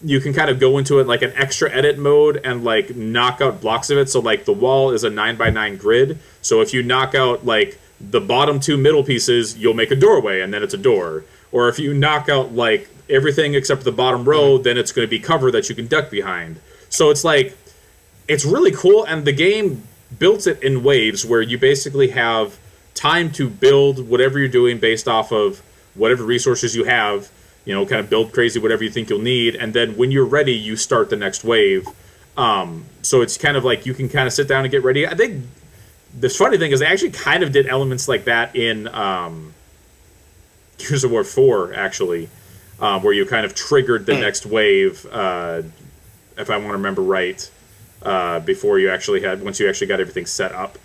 go into it like an extra edit mode and knock out blocks of it. So the wall is a 9x9 grid. So if you knock out the bottom 2 middle pieces, you'll make a doorway, and then it's a door. Or if you knock out everything except the bottom row, then it's going to be cover that you can duck behind. So it's it's really cool, and the game built it in waves where you basically have time to build whatever you're doing based off of whatever resources you have, kind of build crazy whatever you think you'll need, and then when you're ready, you start the next wave. So it's kind of you can kind of sit down and get ready. I think the funny thing is they actually kind of did elements like that in Gears of War 4, actually, where you kind of triggered the next wave, if I want to remember right, before you actually once you actually got everything set up.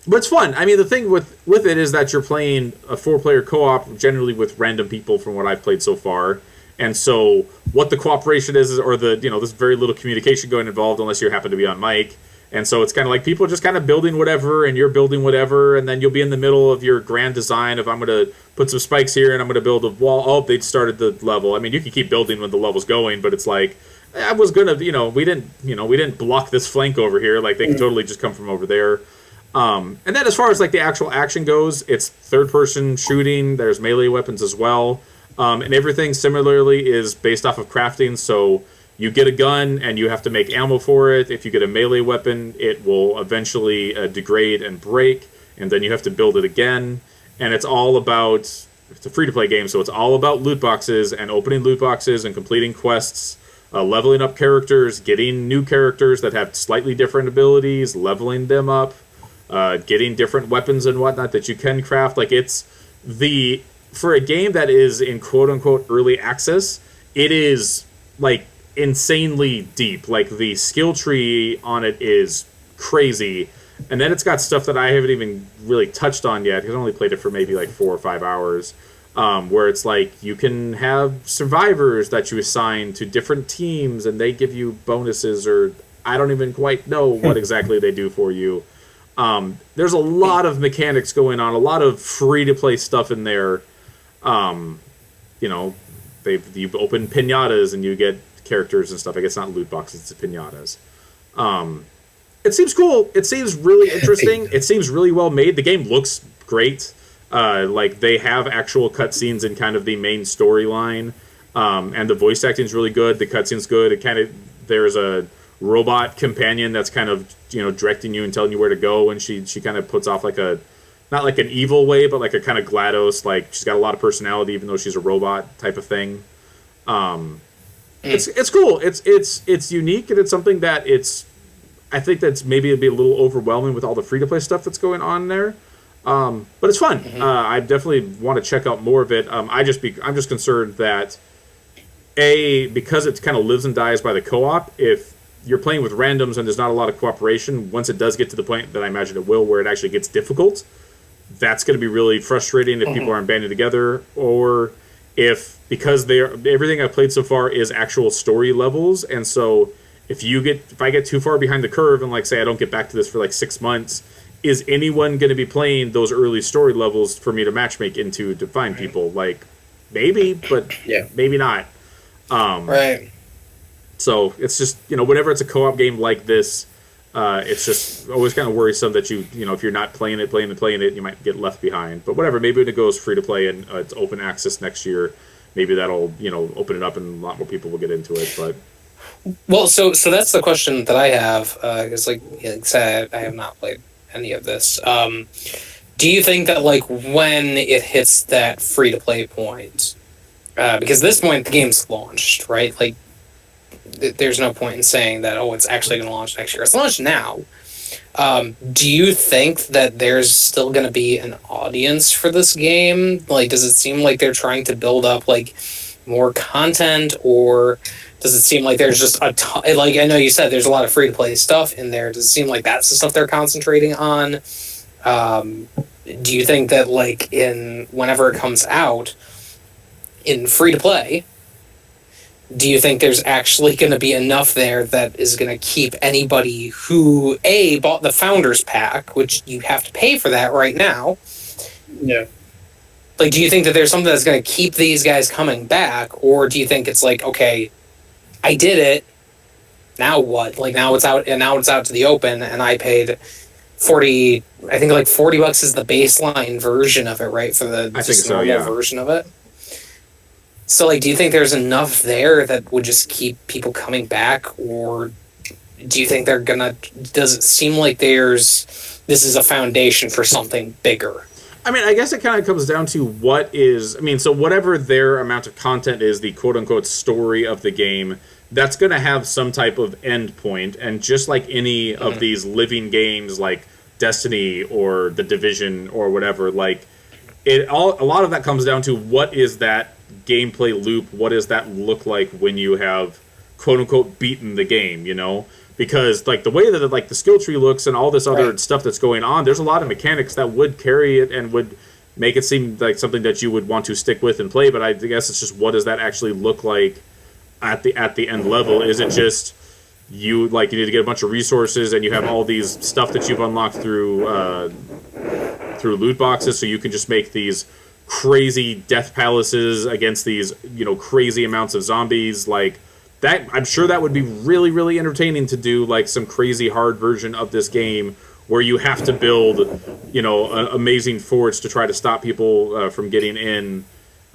But it's fun. I mean, the thing with it is that you're playing a 4-player co-op, generally with random people from what I've played so far. And so what the cooperation is, or there's very little communication going involved unless you happen to be on mic. And so it's kind of people just kind of building whatever, and you're building whatever, and then you'll be in the middle of your grand design of, I'm going to put some spikes here, and I'm going to build a wall. Oh, they started the level. I mean, you can keep building when the level's going, but it's I was going to, we didn't block this flank over here. They can totally just come from over there. And then as far as the actual action goes, it's third-person shooting. There's melee weapons as well. And everything similarly is based off of crafting. So you get a gun and you have to make ammo for it. If you get a melee weapon, it will eventually degrade and break. And then you have to build it again. And it's all about... It's a free-to-play game, so it's all about loot boxes and opening loot boxes and completing quests, leveling up characters, getting new characters that have slightly different abilities, leveling them up. Getting different weapons and whatnot that you can craft. For a game that is in quote-unquote early access, it is insanely deep. The skill tree on it is crazy, and then it's got stuff that I haven't even really touched on yet, because I only played it for maybe 4 or 5 hours, where it's you can have survivors that you assign to different teams, and they give you bonuses, or I don't even quite know what exactly they do for you. There's a lot of mechanics going on, a lot of free-to-play stuff in there. You open pinatas and you get characters and stuff. I guess not loot boxes, it's pinatas. It seems cool. It seems really interesting. It seems really well made. The game looks great. They have actual cutscenes in kind of the main storyline. and the voice acting is really good. The cutscene's good. There's a robot companion that's kind of directing you and telling you where to go, and she kind of puts off like not like an evil way, but like a kind of GLaDOS, like she's got a lot of personality even though she's a robot type of thing. It's cool. It's unique, and it's something that I think that's maybe it'd be a little overwhelming with all the free to play stuff that's going on there. But it's fun. I definitely want to check out more of it. I'm just concerned that because it kind of lives and dies by the co-op. If you're playing with randoms and there's not a lot of cooperation, once it does get to the point that I imagine it will, where it actually gets difficult, that's going to be really frustrating if people aren't banding together, or because everything I've played so far is actual story levels, and so if I get too far behind the curve and like say I don't get back to this for like 6 months, is anyone going to be playing those early story levels for me to matchmake into to find people? Like maybe, but maybe not. Right. So it's just whenever it's a co-op game like this, it's just always kind of worrisome that if you're not playing it, you might get left behind. But whatever, maybe when it goes free to play and it's open access next year, maybe that'll open it up and a lot more people will get into it. But well, so that's the question that I have, because like I said, I have not played any of this. Do you think that like when it hits that free to play point, because at this point the game's launched, right? Like there's no point in saying that it's actually going to launch next year. It's launched now. Do you think that there's still going to be an audience for this game? Like, does it seem like they're trying to build up like more content, or does it seem like there's just a ton? Like, I know you said there's a lot of free to play stuff in there. Does it seem like that's the stuff they're concentrating on? Do you think that like whenever it comes out in free to play, do you think there's actually going to be enough there that is going to keep anybody who bought the Founders Pack, which you have to pay for that right now? Yeah. Like, do you think that there's something that's going to keep these guys coming back, or do you think it's like, okay, I did it, now what? Like now it's out to the open, and I paid $40. I think like $40 is the baseline version of it, right? For the normal version of it. So, like, do you think there's enough there that would just keep people coming back, or do you think they're gonna? Does it seem like this is a foundation for something bigger? I mean, I guess it kind of comes down to so whatever their amount of content is, the quote-unquote story of the game, that's going to have some type of end point, and just like any of these living games like Destiny or The Division or whatever, like, a lot of that comes down to what is that gameplay loop, what does that look like when you have quote-unquote beaten the game, because like the way that like the skill tree looks and all this other stuff that's going on, there's a lot of mechanics that would carry it and would make it seem like something that you would want to stick with and play. But I guess it's just, what does that actually look like at the end level? Is it just you need to get a bunch of resources and you have all these stuff that you've unlocked through loot boxes, so you can just make these crazy death palaces against these crazy amounts of zombies? Like that, I'm sure that would be really, really entertaining to do, like some crazy hard version of this game where you have to build an amazing forts to try to stop people from getting in,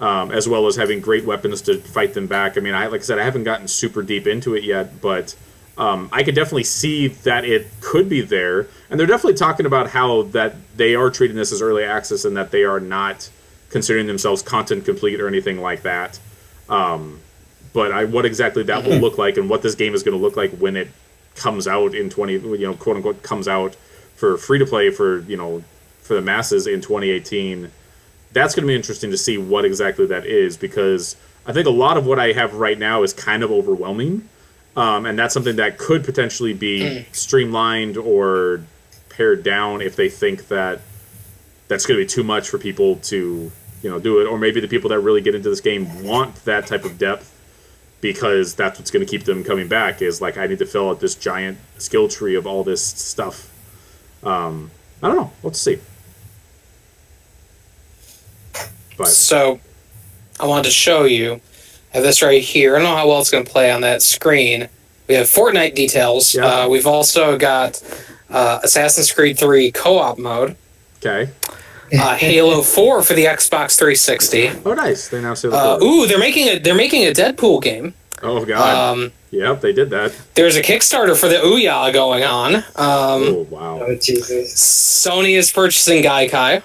as well as having great weapons to fight them back. I mean, like I said, I haven't gotten super deep into it yet, but I could definitely see that it could be there, and they're definitely talking about how that they are treating this as early access and that they are not considering themselves content complete or anything like that. But what exactly that will look like and what this game is going to look like when it comes out in quote unquote comes out for free to play for the masses in 2018, that's going to be interesting to see what exactly that is, because I think a lot of what I have right now is kind of overwhelming, and that's something that could potentially be streamlined or pared down if they think that that's going to be too much for people to do it, or maybe the people that really get into this game want that type of depth because that's what's going to keep them coming back, is like, I need to fill out this giant skill tree of all this stuff. I don't know. Let's see. But so I wanted to show you. I have this right here. I don't know how well it's going to play on that screen. We have Fortnite details. Yeah. We've also got Assassin's Creed 3 co-op mode. Okay. Halo 4 for the Xbox 360. Oh, nice! They announced Halo 4. Ooh, they're making a Deadpool game. Oh God! Yep, they did that. There's a Kickstarter for the Ouya going on. Oh wow! Oh Jesus! Sony is purchasing Gaikai.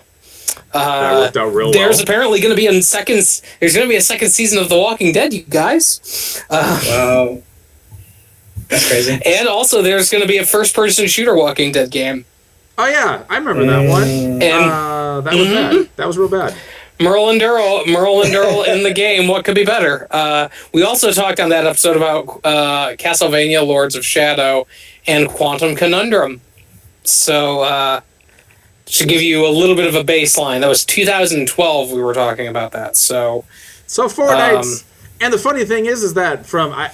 That worked out real There's well. apparently going to be There's going to be a second season of The Walking Dead, you guys. Wow, that's crazy. And also, there's going to be a first-person shooter Walking Dead game. Oh yeah, I remember that one. And That was bad. That was real bad. Merle and Daryl in the game. What could be better? We also talked on that episode about Castlevania: Lords of Shadow and Quantum Conundrum. So, to give you a little bit of a baseline, that was 2012. We were talking about that. So Fortnite. And the funny thing is that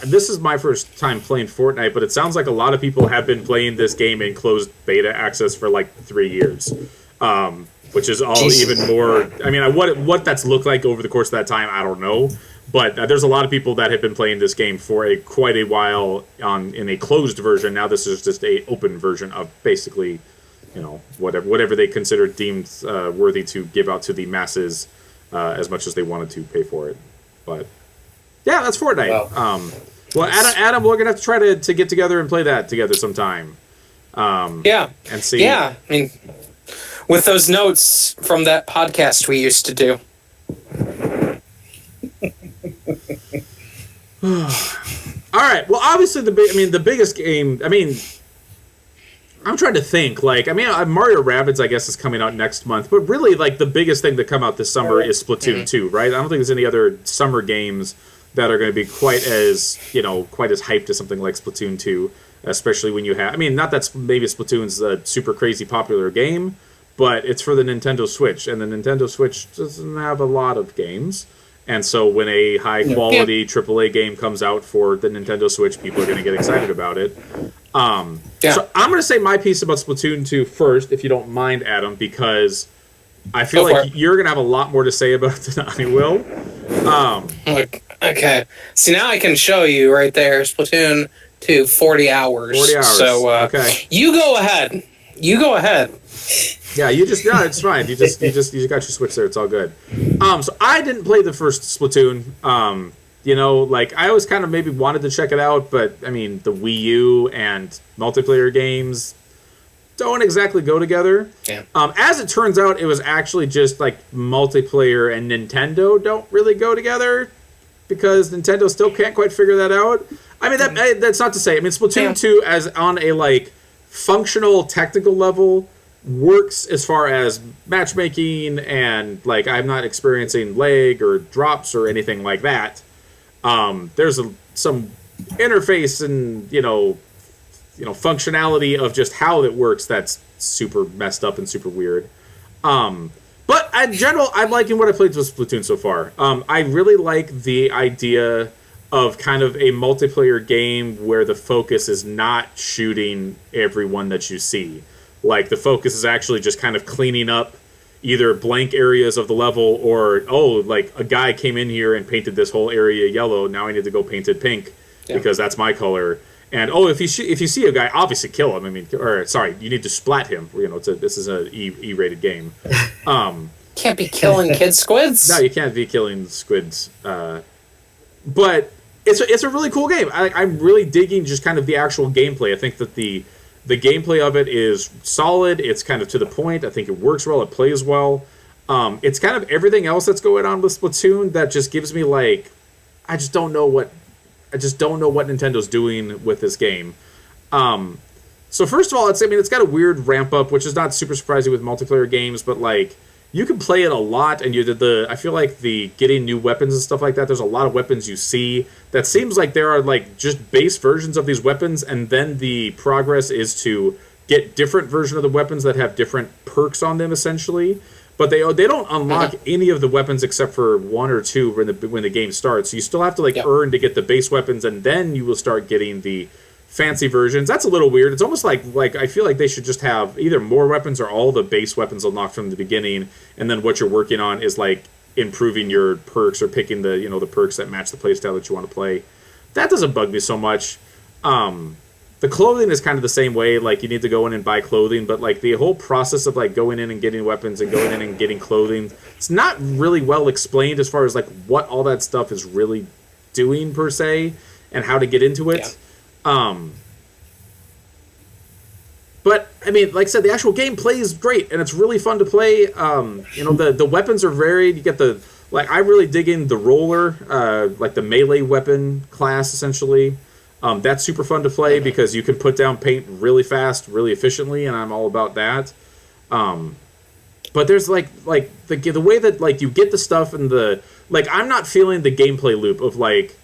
this is my first time playing Fortnite, but it sounds like a lot of people have been playing this game in closed beta access for like 3 years, which is all even more. I mean, what that's looked like over the course of that time, I don't know. But there's a lot of people that have been playing this game for quite a while in a closed version. Now this is just a open version of basically, whatever they consider deemed worthy to give out to the masses as much as they wanted to pay for it. But yeah, that's Fortnite. Wow. Well, Adam, we're gonna have to try to get together and play that together sometime. yeah, and see. Yeah, I mean, with those notes from that podcast we used to do. All right. Well, obviously the biggest game. I mean, I'm trying to think. Mario Rabbids, I guess, is coming out next month. But really, the biggest thing to come out this summer is Splatoon 2, right? I don't think there's any other summer games that are going to be quite as hyped as something like Splatoon 2, especially when you have. I mean, not that maybe Splatoon's a super crazy popular game, but it's for the Nintendo Switch, and the Nintendo Switch doesn't have a lot of games. And so when a high-quality AAA game comes out for the Nintendo Switch, people are going to get excited about it. So I'm going to say my piece about Splatoon 2 first, if you don't mind, Adam, because I feel like you're going to have a lot more to say about it than I will. Okay. See, now I can show you right there, Splatoon 2, 40 hours. 40 hours. So, okay. You go ahead. Yeah, it's fine. You just got your Switch there. It's all good. So I didn't play the first Splatoon. I always kind of maybe wanted to check it out, but I mean, the Wii U and multiplayer games don't exactly go together. Yeah. As it turns out, it was actually just multiplayer and Nintendo don't really go together because Nintendo still can't quite figure that out. I mean, that's not to say. I mean, Splatoon 2 as on a functional technical level works as far as matchmaking and I'm not experiencing lag or drops or anything like that. There's some interface and functionality of just how it works that's super messed up and super weird. But in general, I'm liking what I played with Splatoon so far. I really like the idea of kind of a multiplayer game where the focus is not shooting everyone that you see. The focus is actually just kind of cleaning up either blank areas of the level or, a guy came in here and painted this whole area yellow. Now I need to go paint it pink because that's my color. And, if you see a guy, obviously kill him. I mean, you need to splat him. This is an E-rated game. Can't be killing kid squids. No, you can't be killing squids. But it's a really cool game. I'm really digging just kind of the actual gameplay. I think that the gameplay of it is solid. It's kind of to the point. I think it works well. It plays well. It's kind of everything else that's going on with Splatoon that just gives me I just don't know what Nintendo's doing with this game. So first of all, it's got a weird ramp up, which is not super surprising with multiplayer games, but you can play it a lot, and I feel like the getting new weapons and stuff like that, there's a lot of weapons you see that seems like there are just base versions of these weapons, and then the progress is to get different version of the weapons that have different perks on them, essentially. But they don't unlock any of the weapons except for one or two when the game starts. So you still have to earn to get the base weapons, and then you will start getting the fancy versions. That's a little weird. It's almost like I feel like they should just have either more weapons or all the base weapons unlocked from the beginning, and then what you're working on is improving your perks or picking the perks that match the playstyle that you want to play. That doesn't bug me so much. the clothing is kind of the same way. Like, you need to go in and buy clothing, but like the whole process of like going in and getting weapons and going in and getting clothing, it's not really well explained as far as like what all that stuff is really doing per se and how to get into it. Yeah. But I mean, like I said, the actual game plays great and it's really fun to play. You know, the weapons are varied. You get I really dig in the roller, like the melee weapon class essentially. That's super fun to play because you can put down paint really fast, really efficiently, and I'm all about that. But there's like the way that like you get the stuff and I'm not feeling the gameplay loop of like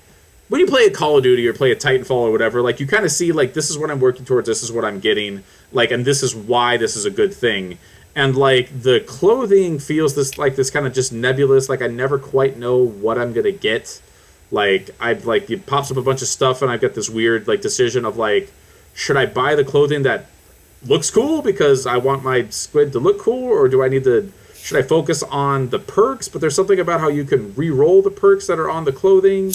when you play a Call of Duty or play a Titanfall or whatever, like you kind of see like this is what I'm working towards, this is what I'm getting, like, and this is why this is a good thing. And like the clothing feels this kind of just nebulous, like I never quite know what I'm gonna get. Like it pops up a bunch of stuff and I've got this weird like decision of like, should I buy the clothing that looks cool because I want my squid to look cool, or should I focus on the perks? But there's something about how you can re-roll the perks that are on the clothing.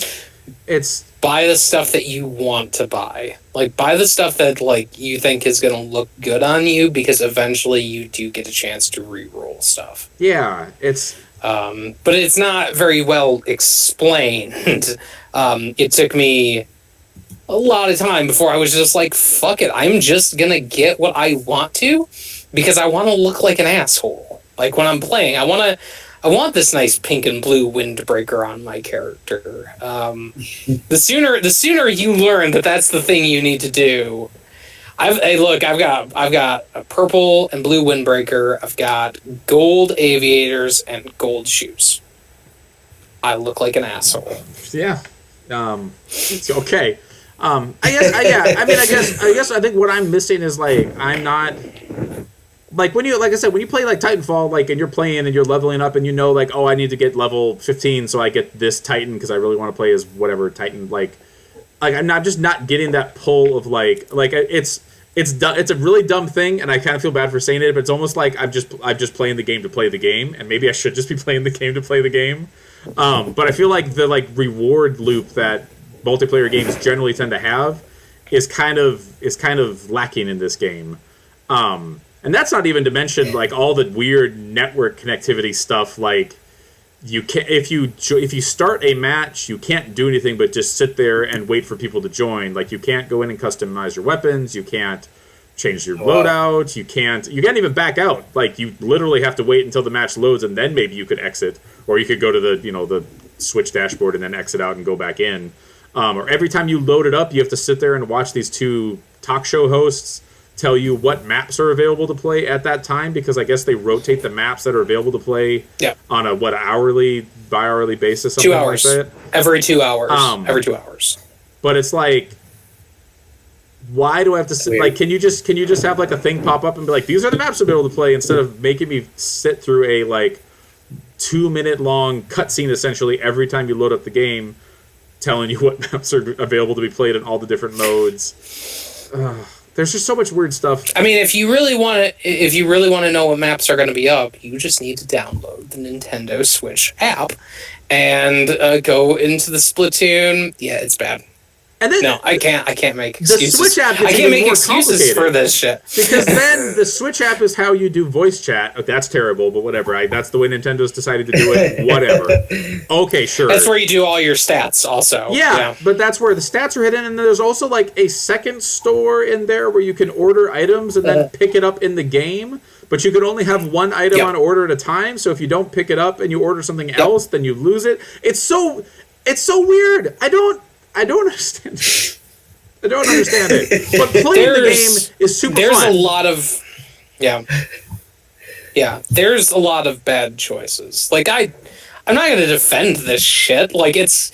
It's buy the stuff that you want to buy. Like, buy the stuff that like you think is going to look good on you, because eventually you do get a chance to re-roll stuff. Yeah, it's but it's not very well explained. It took me a lot of time before I was just like, fuck it, I'm just gonna get what I want to, because I want to look like an asshole. Like, when I'm playing, I want this nice pink and blue windbreaker on my character. The sooner you learn that that's the thing you need to do. I've got a purple and blue windbreaker. I've got gold aviators and gold shoes. I look like an asshole. Yeah. It's okay. I guess I think what I'm missing is like I'm not like when you play like Titanfall, like, and you're playing and you're leveling up and you know like, oh, I need to get level 15 so I get this Titan because I really want to play as whatever Titan, like I'm just not getting that pull of like it's a really dumb thing and I kind of feel bad for saying it, but it's almost like I'm just playing the game to play the game, and maybe I should just be playing the game to play the game. But I feel like the like reward loop that multiplayer games generally tend to have is kind of lacking in this game. And that's not even to mention like all the weird network connectivity stuff. Like you can if you start a match, you can't do anything but just sit there and wait for people to join. Like you can't go in and customize your weapons. You can't change your loadout. You can't even back out. Like you literally have to wait until the match loads and then maybe you could exit, or you could go to the Switch dashboard and then exit out and go back in. Or every time you load it up, you have to sit there and watch these two talk show hosts tell you what maps are available to play at that time, because I guess they rotate the maps that are available to play on a bi-hourly basis, something 2 hours. like that. Every 2 hours. Every 2 hours. But it's like, why do I have to sit? Like, can you just have like a thing pop up and be like, these are the maps available to play, instead of making me sit through a like 2-minute long cutscene essentially every time you load up the game, telling you what maps are available to be played in all the different modes. There's just so much weird stuff. I mean, if you really want to know what maps are going to be up, you just need to download the Nintendo Switch app and go into the Splatoon. Yeah, it's bad. And then no, I can't make excuses. The Switch app is I can't make excuses for this shit. Because then the Switch app is how you do voice chat. Oh, that's terrible, but whatever. That's the way Nintendo's decided to do it. Whatever. Okay, sure. That's where you do all your stats also. Yeah, but that's where the stats are hidden, and there's also like a second store in there where you can order items and then pick it up in the game. But you can only have one item on order at a time, so if you don't pick it up and you order something else, then you lose it. It's so weird. I don't understand it. I don't understand it. But playing the game is super fun. There's a lot of... Yeah, there's a lot of bad choices. Like, I'm not going to defend this shit. Like, it's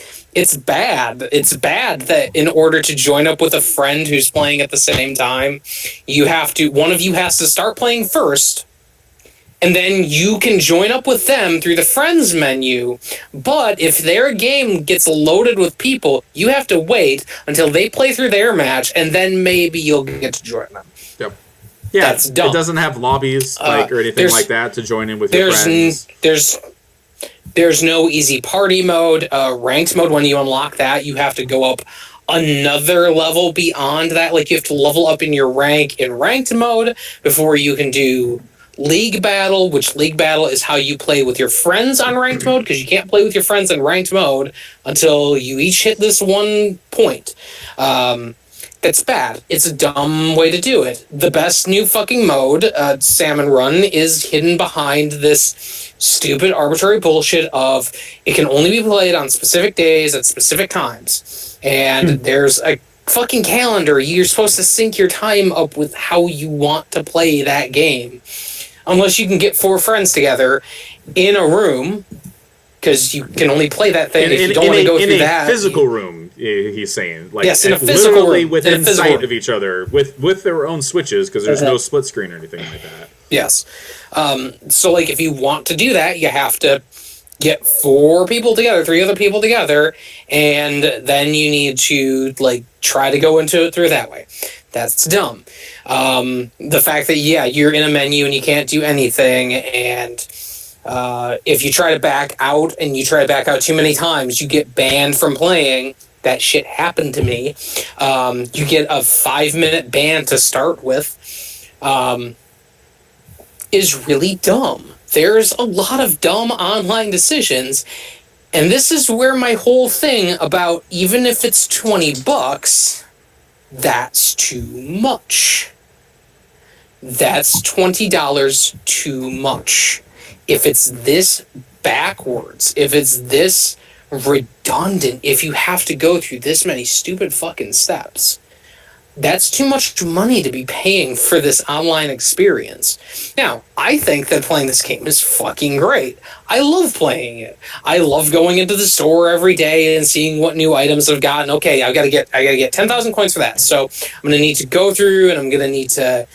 bad. It's bad that in order to join up with a friend who's playing at the same time, one of you has to start playing first, and then you can join up with them through the friends menu. But if their game gets loaded with people, you have to wait until they play through their match, and then maybe you'll get to join them. Yep. Yeah, that's dumb. It doesn't have lobbies or anything like that to join in with your friends. There's no easy party mode. Ranked mode, when you unlock that, you have to go up another level beyond that. Like, you have to level up in your rank in ranked mode before you can do League Battle, which League Battle is how you play with your friends on ranked mode, because you can't play with your friends in ranked mode until you each hit this one point. That's bad. It's a dumb way to do it. The best new fucking mode, Salmon Run, is hidden behind this stupid arbitrary bullshit of it can only be played on specific days at specific times. And there's a fucking calendar. You're supposed to sync your time up with how you want to play that game. Unless you can get 4 friends together in a room, because you can only play that thing if you don't want to go through that. In a physical room, he's saying. Like, yes, in a physical room. Within sight of each other, with their own switches, because there's no split screen or anything like that. Yes. So, like, if you want to do that, you have to get 4 people together, 3 other people together, and then you need to, like, try to go into it through that way. That's dumb. The fact that, you're in a menu and you can't do anything, and if you try to back out and you try to back out too many times, you get banned from playing. That shit happened to me. You get a 5-minute ban to start with. Is really dumb. There's a lot of dumb online decisions, and this is where my whole thing about, even if it's $20, that's too much. That's $20 too much. If it's this backwards, if it's this redundant, if you have to go through this many stupid fucking steps, that's too much money to be paying for this online experience. Now, I think that playing this game is fucking great. I love playing it. I love going into the store every day and seeing what new items I've gotten. Okay, I gotta get 10,000 coins for that. So I'm gonna need to go through, and I'm gonna need to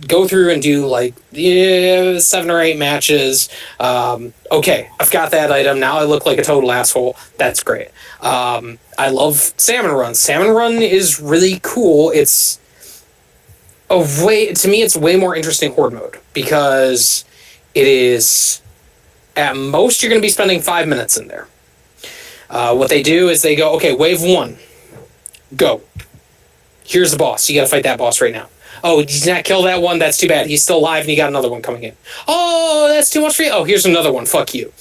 go through and do like 7 or 8 matches. Okay, I've got that item. Now I look like a total asshole. That's great. I love Salmon Run. Salmon Run is really cool. It's to me, it's way more interesting horde mode, because it is, at most, you're going to be spending 5 minutes in there. What they do is they go, okay, wave 1, go. Here's the boss. You got to fight that boss right now. Oh, did you not kill that one? That's too bad. He's still alive, and you got another one coming in. Oh, that's too much for you. Oh, here's another one. Fuck you.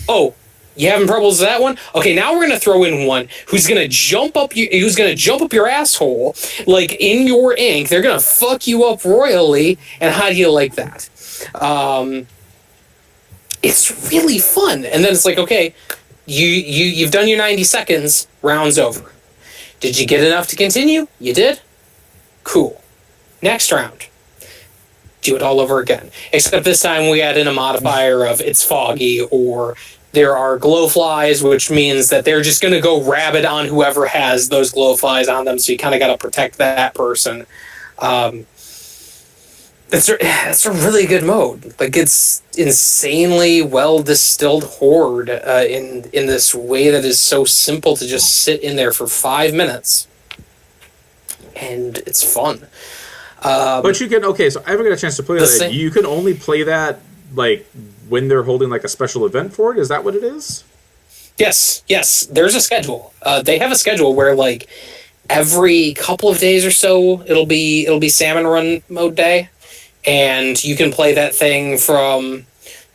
Oh, you having problems with that one? Okay, now we're gonna throw in one who's gonna jump up your asshole, like in your ink. They're gonna fuck you up royally. And how do you like that? It's really fun. And then it's like, okay, you've done your 90 seconds. Round's over. Did you get enough to continue? You did? Cool. Next round. Do it all over again. Except this time we add in a modifier of it's foggy, or there are glowflies, which means that they're just going to go rabid on whoever has those glowflies on them, so you kind of got to protect that person. It's a really good mode. Like, it's insanely well-distilled horde in this way that is so simple to just sit in there for 5 minutes. And it's fun. But you can, so I haven't got a chance to play that. You can only play that, like, when they're holding, like, a special event for it? Is that what it is? Yes. There's a schedule. They have a schedule where, like, every couple of days or so, it'll be Salmon Run mode day. And you can play that thing from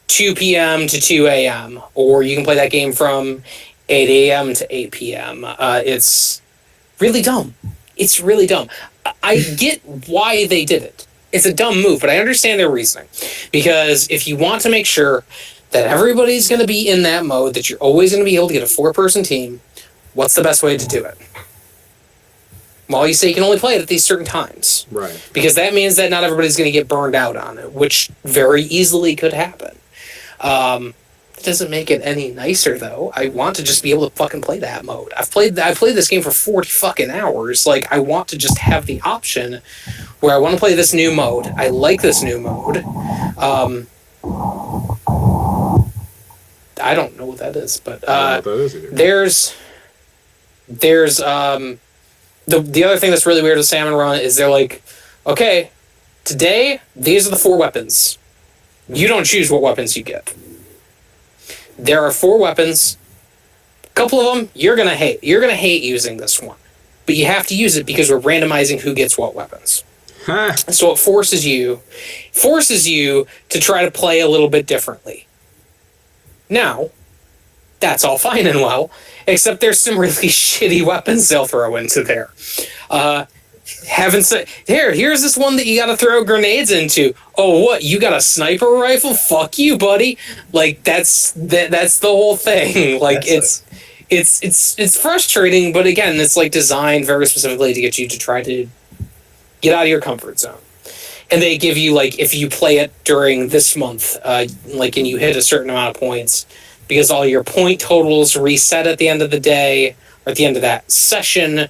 2 p.m. to 2 a.m. Or you can play that game from 8 a.m. to 8 p.m. It's really dumb. It's really dumb. I get why they did it. It's a dumb move, but I understand their reasoning. Because if you want to make sure that everybody's going to be in that mode, that you're always going to be able to get a 4-person team, what's the best way to do it? Well, you say you can only play it at these certain times. Right. Because that means that not everybody's going to get burned out on it, which very easily could happen. It doesn't make it any nicer, though. I want to just be able to fucking play that mode. I've played this game for 40 fucking hours. Like, I want to just have the option where I want to play this new mode. I like this new mode. I don't know what that is, but I don't know what that is either. there's the other thing that's really weird with Salmon Run is they're like, okay, today these are the 4 weapons. You don't choose what weapons you get. There are 4 weapons. couple of them you're gonna hate. You're gonna hate using this one, but you have to use it because we're randomizing who gets what weapons. So it forces you to try to play a little bit differently. Now, that's all fine and well, except there's some really shitty weapons they'll throw into there. Here's this one that you gotta throw grenades into. Oh, what? You got a sniper rifle? Fuck you, buddy. Like, that's the whole thing. Like, it's frustrating, but again, it's like designed very specifically to get you to try to get out of your comfort zone. And they give you, like, if you play it during this month, like, and you hit a certain amount of points, because all your point totals reset at the end of the day, or at the end of that session.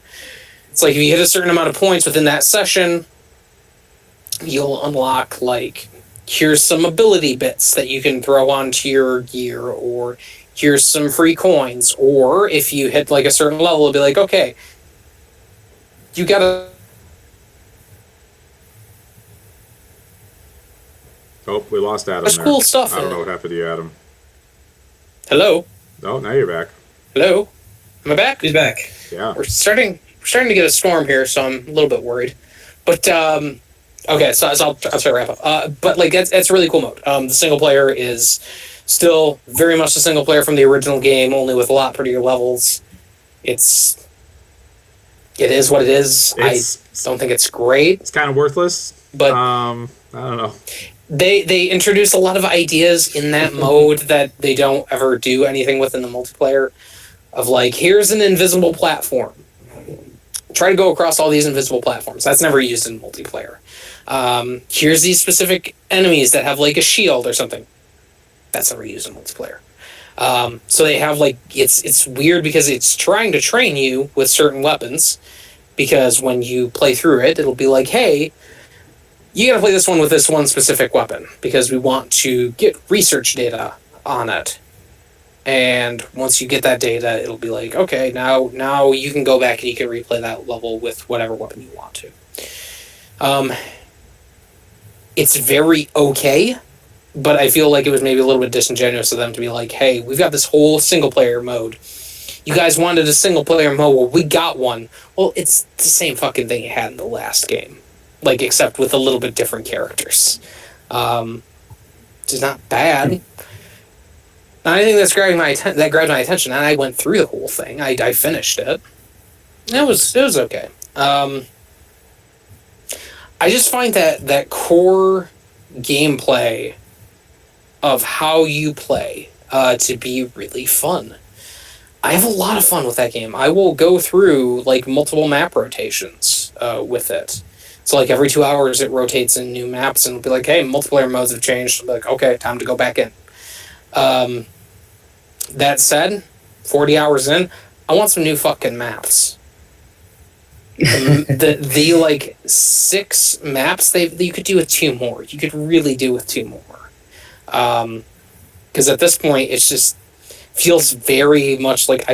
It's like if you hit a certain amount of points within that session, you'll unlock, like, here's some ability bits that you can throw onto your gear, or here's some free coins, or if you hit, like, a certain level, it'll be like, okay, you gotta... Oh, we lost Adam. There's cool stuff. I don't know what happened to you, Adam. Hello? Oh, now you're back. Hello? Am I back? He's back. Yeah. We're starting to get a storm here, so I'm a little bit worried. But, okay, so I'll try to wrap up. But, like, that's a really cool mode. The single player is still very much the single player from the original game, only with a lot prettier levels. It is what it is. I don't think it's great. It's kind of worthless. But I don't know. They introduce a lot of ideas in that mode that they don't ever do anything with in the multiplayer. Of, like, here's an invisible platform. Try to go across all these invisible platforms. That's never used in multiplayer. Here's these specific enemies that have, like, a shield or something. That's never used in multiplayer. So they have, like, it's weird because it's trying to train you with certain weapons, because when you play through it, it'll be like, hey, you gotta play this one with this one specific weapon, because we want to get research data on it. And once you get that data, it'll be like, okay, now you can go back and you can replay that level with whatever weapon you want to. It's very okay, but I feel like it was maybe a little bit disingenuous of them to be like, hey, we've got this whole single-player mode. You guys wanted a single-player mode, well, we got one. Well, it's the same fucking thing you had in the last game. Like, except with a little bit different characters. Which is not bad. Not anything that grabbed my attention, and I went through the whole thing. I finished it. It was okay. I just find that core gameplay of how you play to be really fun. I have a lot of fun with that game. I will go through, like, multiple map rotations with it. So, like, every 2 hours it rotates in new maps, and it'll be like, hey, multiplayer modes have changed. I'll be like, okay, time to go back in. That said, 40 hours in, I want some new fucking maps. the like 6 maps you could do with 2 more. You could really do with 2 more. Because at this point, it's just feels very much like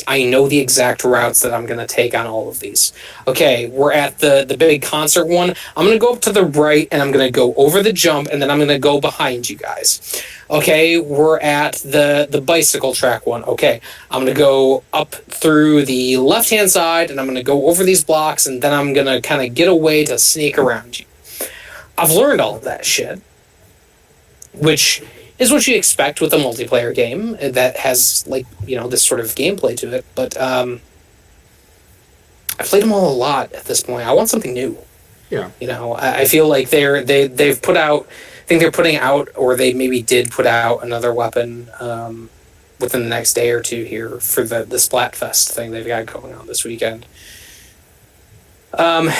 I know the exact routes that I'm going to take on all of these. Okay, we're at the big concert one. I'm going to go up to the right, and I'm going to go over the jump, and then I'm going to go behind you guys. Okay, we're at the bicycle track one. Okay, I'm going to go up through the left-hand side, and I'm going to go over these blocks, and then I'm going to kind of get away to sneak around you. I've learned all of that shit, which is what you expect with a multiplayer game that has, like, you know, this sort of gameplay to it. But I've played them all a lot at this point. I want something new. Yeah. You know, I feel like they've put out. I think they're putting out, or they maybe did put out another weapon within the next day or two here for the Splatfest thing they've got going on this weekend. But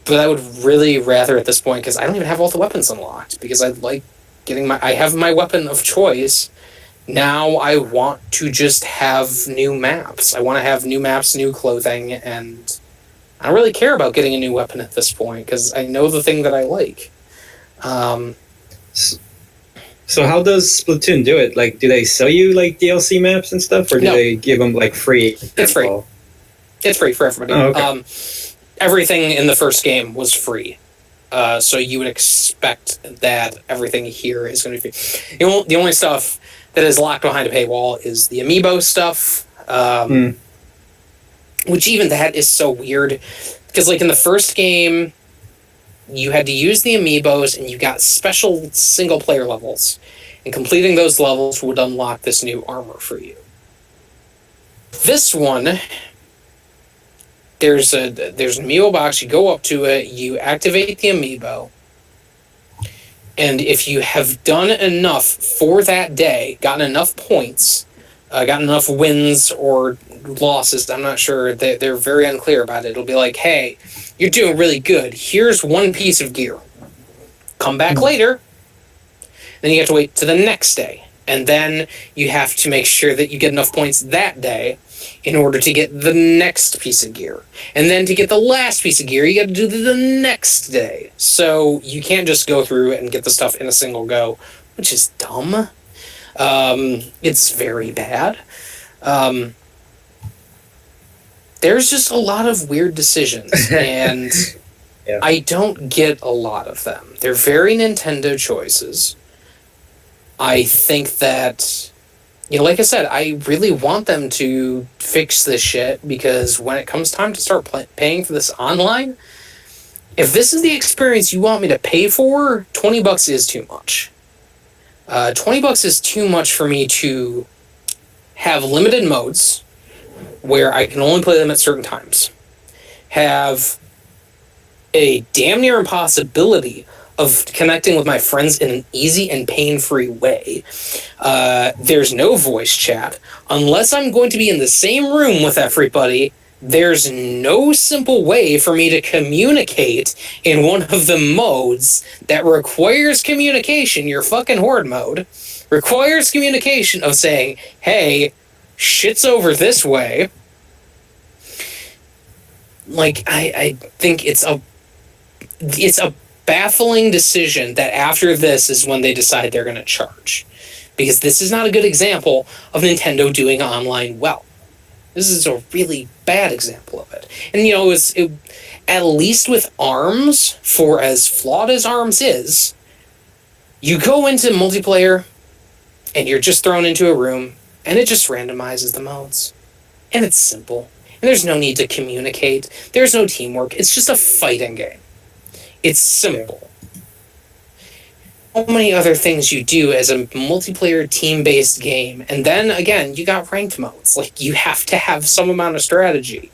I would really rather at this point, because I don't even have all the weapons unlocked, because I like I have my weapon of choice. Now I want to just have new maps. I want to have new maps, new clothing, and I don't really care about getting a new weapon at this point, because I know the thing that I like. So how does Splatoon do it? Like, do they sell you, like, DLC maps and stuff, or do they give them, like, free? It's free. It's free for everybody. Oh, okay. Everything in the first game was free. So you would expect that everything here is going to be free. The only stuff that is locked behind a paywall is the amiibo stuff, Which even that is so weird. Because, like, in the first game, you had to use the amiibos, and you got special single-player levels. And completing those levels would unlock this new armor for you. This one, there's an amiibo box, you go up to it, you activate the amiibo, and if you have done enough for that day, gotten enough points, gotten enough wins or losses, I'm not sure, they're very unclear about it. It'll be like, hey, you're doing really good, here's one piece of gear. Come back later. Then you have to wait to the next day. And then you have to make sure that you get enough points that day in order to get the next piece of gear. And then to get the last piece of gear, you got to do the next day. So you can't just go through and get the stuff in a single go, which is dumb. It's very bad. There's just a lot of weird decisions, and Yeah. I don't get a lot of them. They're very Nintendo choices. I think that, you know, like I said, I really want them to fix this shit, because when it comes time to start paying for this online, if this is the experience you want me to pay for, $20 is too much. $20 is too much for me to have limited modes where I can only play them at certain times. Have a damn near impossibility of connecting with my friends in an easy and pain-free way. There's no voice chat. Unless I'm going to be in the same room with everybody, there's no simple way for me to communicate in one of the modes that requires communication. Your fucking horde mode requires communication of saying, hey, shit's over this way. Like, I think it's a baffling decision that after this is when they decide they're going to charge. Because this is not a good example of Nintendo doing online well. This is a really bad example of it. And, you know, at least with ARMS, for as flawed as ARMS is, you go into multiplayer, and you're just thrown into a room, and it just randomizes the modes. And it's simple. And there's no need to communicate. There's no teamwork. It's just a fighting game. It's simple. So many other things you do as a multiplayer team-based game. And then, again, you got ranked modes. Like, you have to have some amount of strategy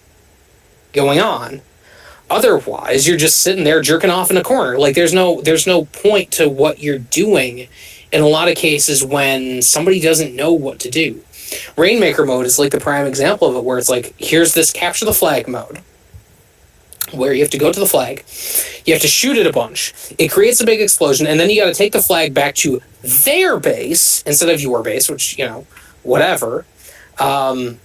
going on. Otherwise, you're just sitting there jerking off in a corner. Like, there's no point to what you're doing in a lot of cases when somebody doesn't know what to do. Rainmaker mode is like the prime example of it, where it's like, here's this capture the flag mode, where you have to go to the flag, you have to shoot it a bunch, it creates a big explosion, and then you got to take the flag back to their base instead of your base, which, you know, whatever. But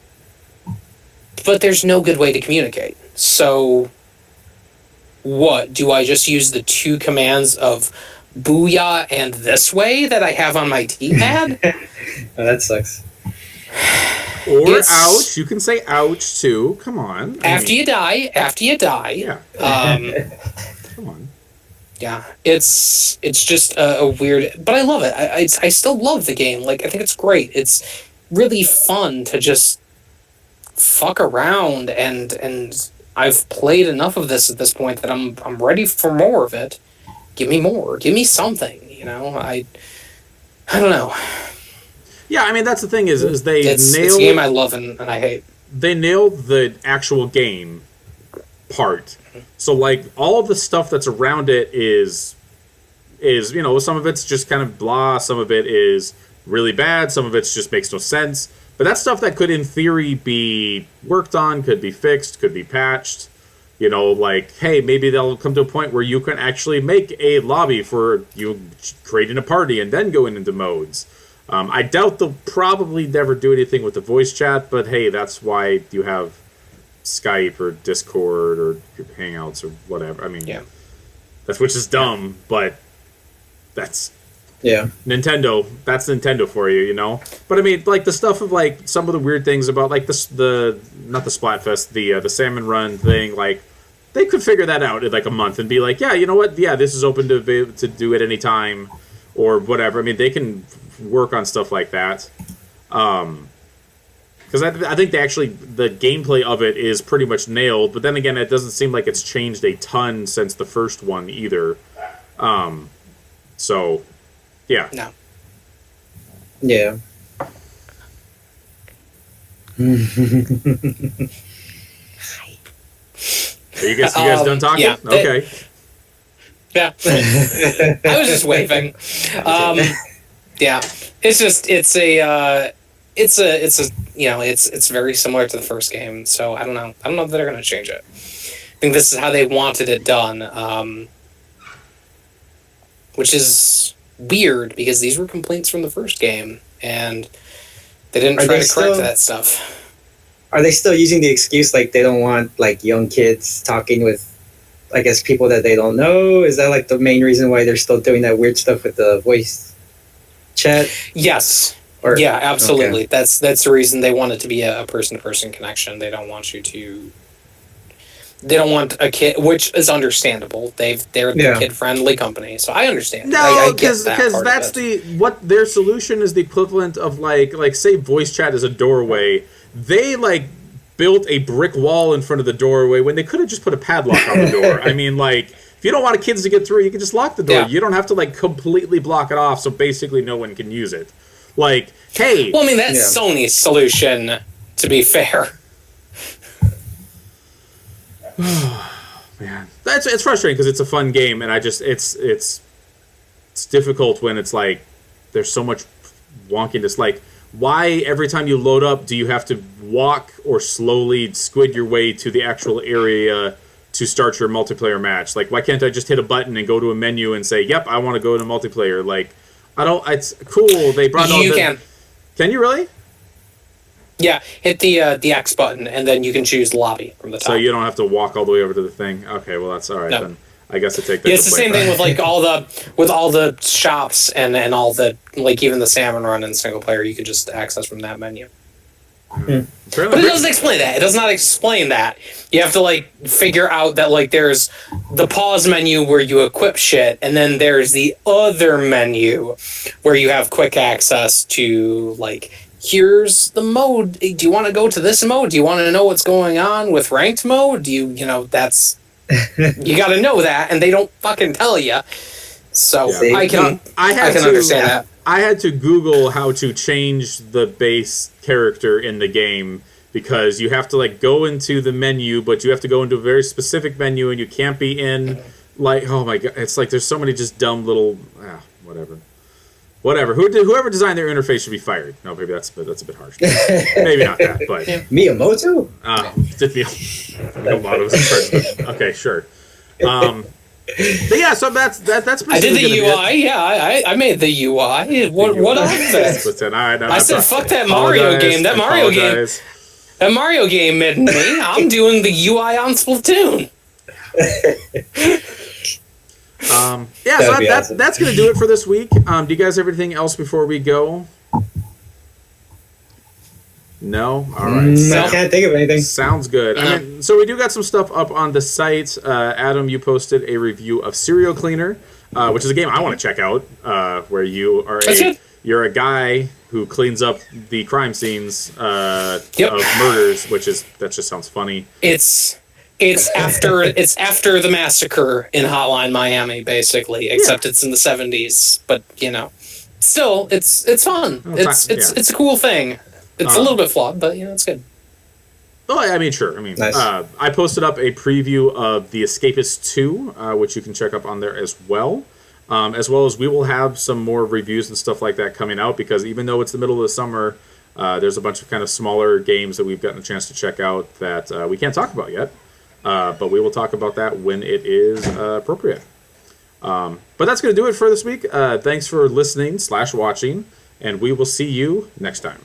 there's no good way to communicate. So, what? Do I just use the two commands of booyah and this way that I have on my D-pad? Oh, that sucks. Or ouch. You can say ouch too. Come on. After you die. Yeah. Come on. Yeah. It's just a weird, but I love it. I still love the game. Like, I think it's great. It's really fun to just fuck around, and I've played enough of this at this point that I'm ready for more of it. Give me more. Give me something. You know. I don't know. Yeah, I mean, that's the thing is they it's a game I love and I hate. They nailed the actual game part. So, like, all of the stuff that's around it is, you know, some of it's just kind of blah, some of it is really bad, some of it just makes no sense. But that's stuff that could, in theory, be worked on, could be fixed, could be patched. You know, like, hey, maybe they'll come to a point where you can actually make a lobby for you creating a party and then going into modes. I doubt they'll probably never do anything with the voice chat, but hey, that's why you have Skype or Discord or Hangouts or whatever. I mean, yeah. That's, which is dumb, but that's Nintendo. That's Nintendo for you, you know. But I mean, like the stuff of like some of the weird things about like the not the Splatfest, the Salmon Run thing, like they could figure that out in like a month and be like, yeah, you know what, yeah, this is open to do at any time or whatever. I mean, they can work on stuff like that. Because I think the gameplay of it is pretty much nailed, but then again, it doesn't seem like it's changed a ton since the first one either. So, yeah. No. Yeah. Are you guys done talking? Yeah, okay. Yeah. I was just waving. Yeah. It's very similar to the first game, so I don't know if they're going to change it. I think this is how they wanted it done, which is weird because these were complaints from the first game, and they didn't try to correct that stuff. Are they still using the excuse like they don't want like young kids talking with, I guess, people that they don't know? Is that like the main reason why they're still doing that weird stuff with the voice chat? Yes. Yeah, absolutely. Okay. That's the reason they want it to be a person-to-person connection. They don't want a kid, which is understandable. They're the kid-friendly company, so I understand. No, because that's what their solution is the equivalent of like say voice chat is a doorway. They like built a brick wall in front of the doorway when they could have just put a padlock on the door. I mean, like, if you don't want kids to get through, you can just lock the door. Yeah. You don't have to like completely block it off, so basically no one can use it. Like, hey. Well, I mean, that's Sony's solution, to be fair. Man, it's frustrating because it's a fun game, and it's difficult when it's like there's so much wonkiness. Like, why every time you load up do you have to walk or slowly squid your way to the actual area to start your multiplayer match? Like, why can't I just hit a button and go to a menu and say, "Yep, I want to go to multiplayer"? Like, I don't. It's cool. They brought all. You can. Can you really? Yeah, hit the X button, and then you can choose lobby from the top. So you don't have to walk all the way over to the thing. Okay, well that's all right then. I guess I take that. Yeah, it's the same thing with like all the shops and all the like even the salmon run in single player. You could just access from that menu. But it doesn't explain that. It does not explain that. You have to like figure out that like there's the pause menu where you equip shit, and then there's the other menu where you have quick access to like, here's the mode. Do you want to go to this mode? Do you want to know what's going on with ranked mode? Do you that's you got to know that, and they don't fucking tell you. So I can understand that. I had to Google how to change the base character in the game because you have to like go into the menu, but you have to go into a very specific menu, and you can't be in like, oh my god, it's like there's so many just dumb little whatever. Whoever designed their interface should be fired. No, maybe that's a bit harsh. Maybe not that, but Miyamoto. Miyamoto's okay, sure. But yeah, so that's I did the UI. Yeah, I made the UI. What of it? I said, fuck that Mario game. That Mario game made me. I'm doing the UI on Splatoon. So that's gonna do it for this week. Do you guys have anything else before we go? No? All right. I can't think of anything. Sounds good. I mean, so we do got some stuff up on the site. Adam, you posted a review of Serial Cleaner, which is a game I want to check out, where you're a guy who cleans up the crime scenes of murders, that just sounds funny. It's after the massacre in Hotline Miami, basically, except it's in the 70s. But still, it's fun. It's a cool thing. It's a little bit flawed, but it's good. Oh, I mean, sure. I mean, nice. I posted up a preview of The Escapist 2, which you can check up on there as well. As we will have some more reviews and stuff like that coming out, because even though it's the middle of the summer, there's a bunch of kind of smaller games that we've gotten a chance to check out that we can't talk about yet. But we will talk about that when it is appropriate. But that's going to do it for this week. Thanks for listening /watching, and we will see you next time.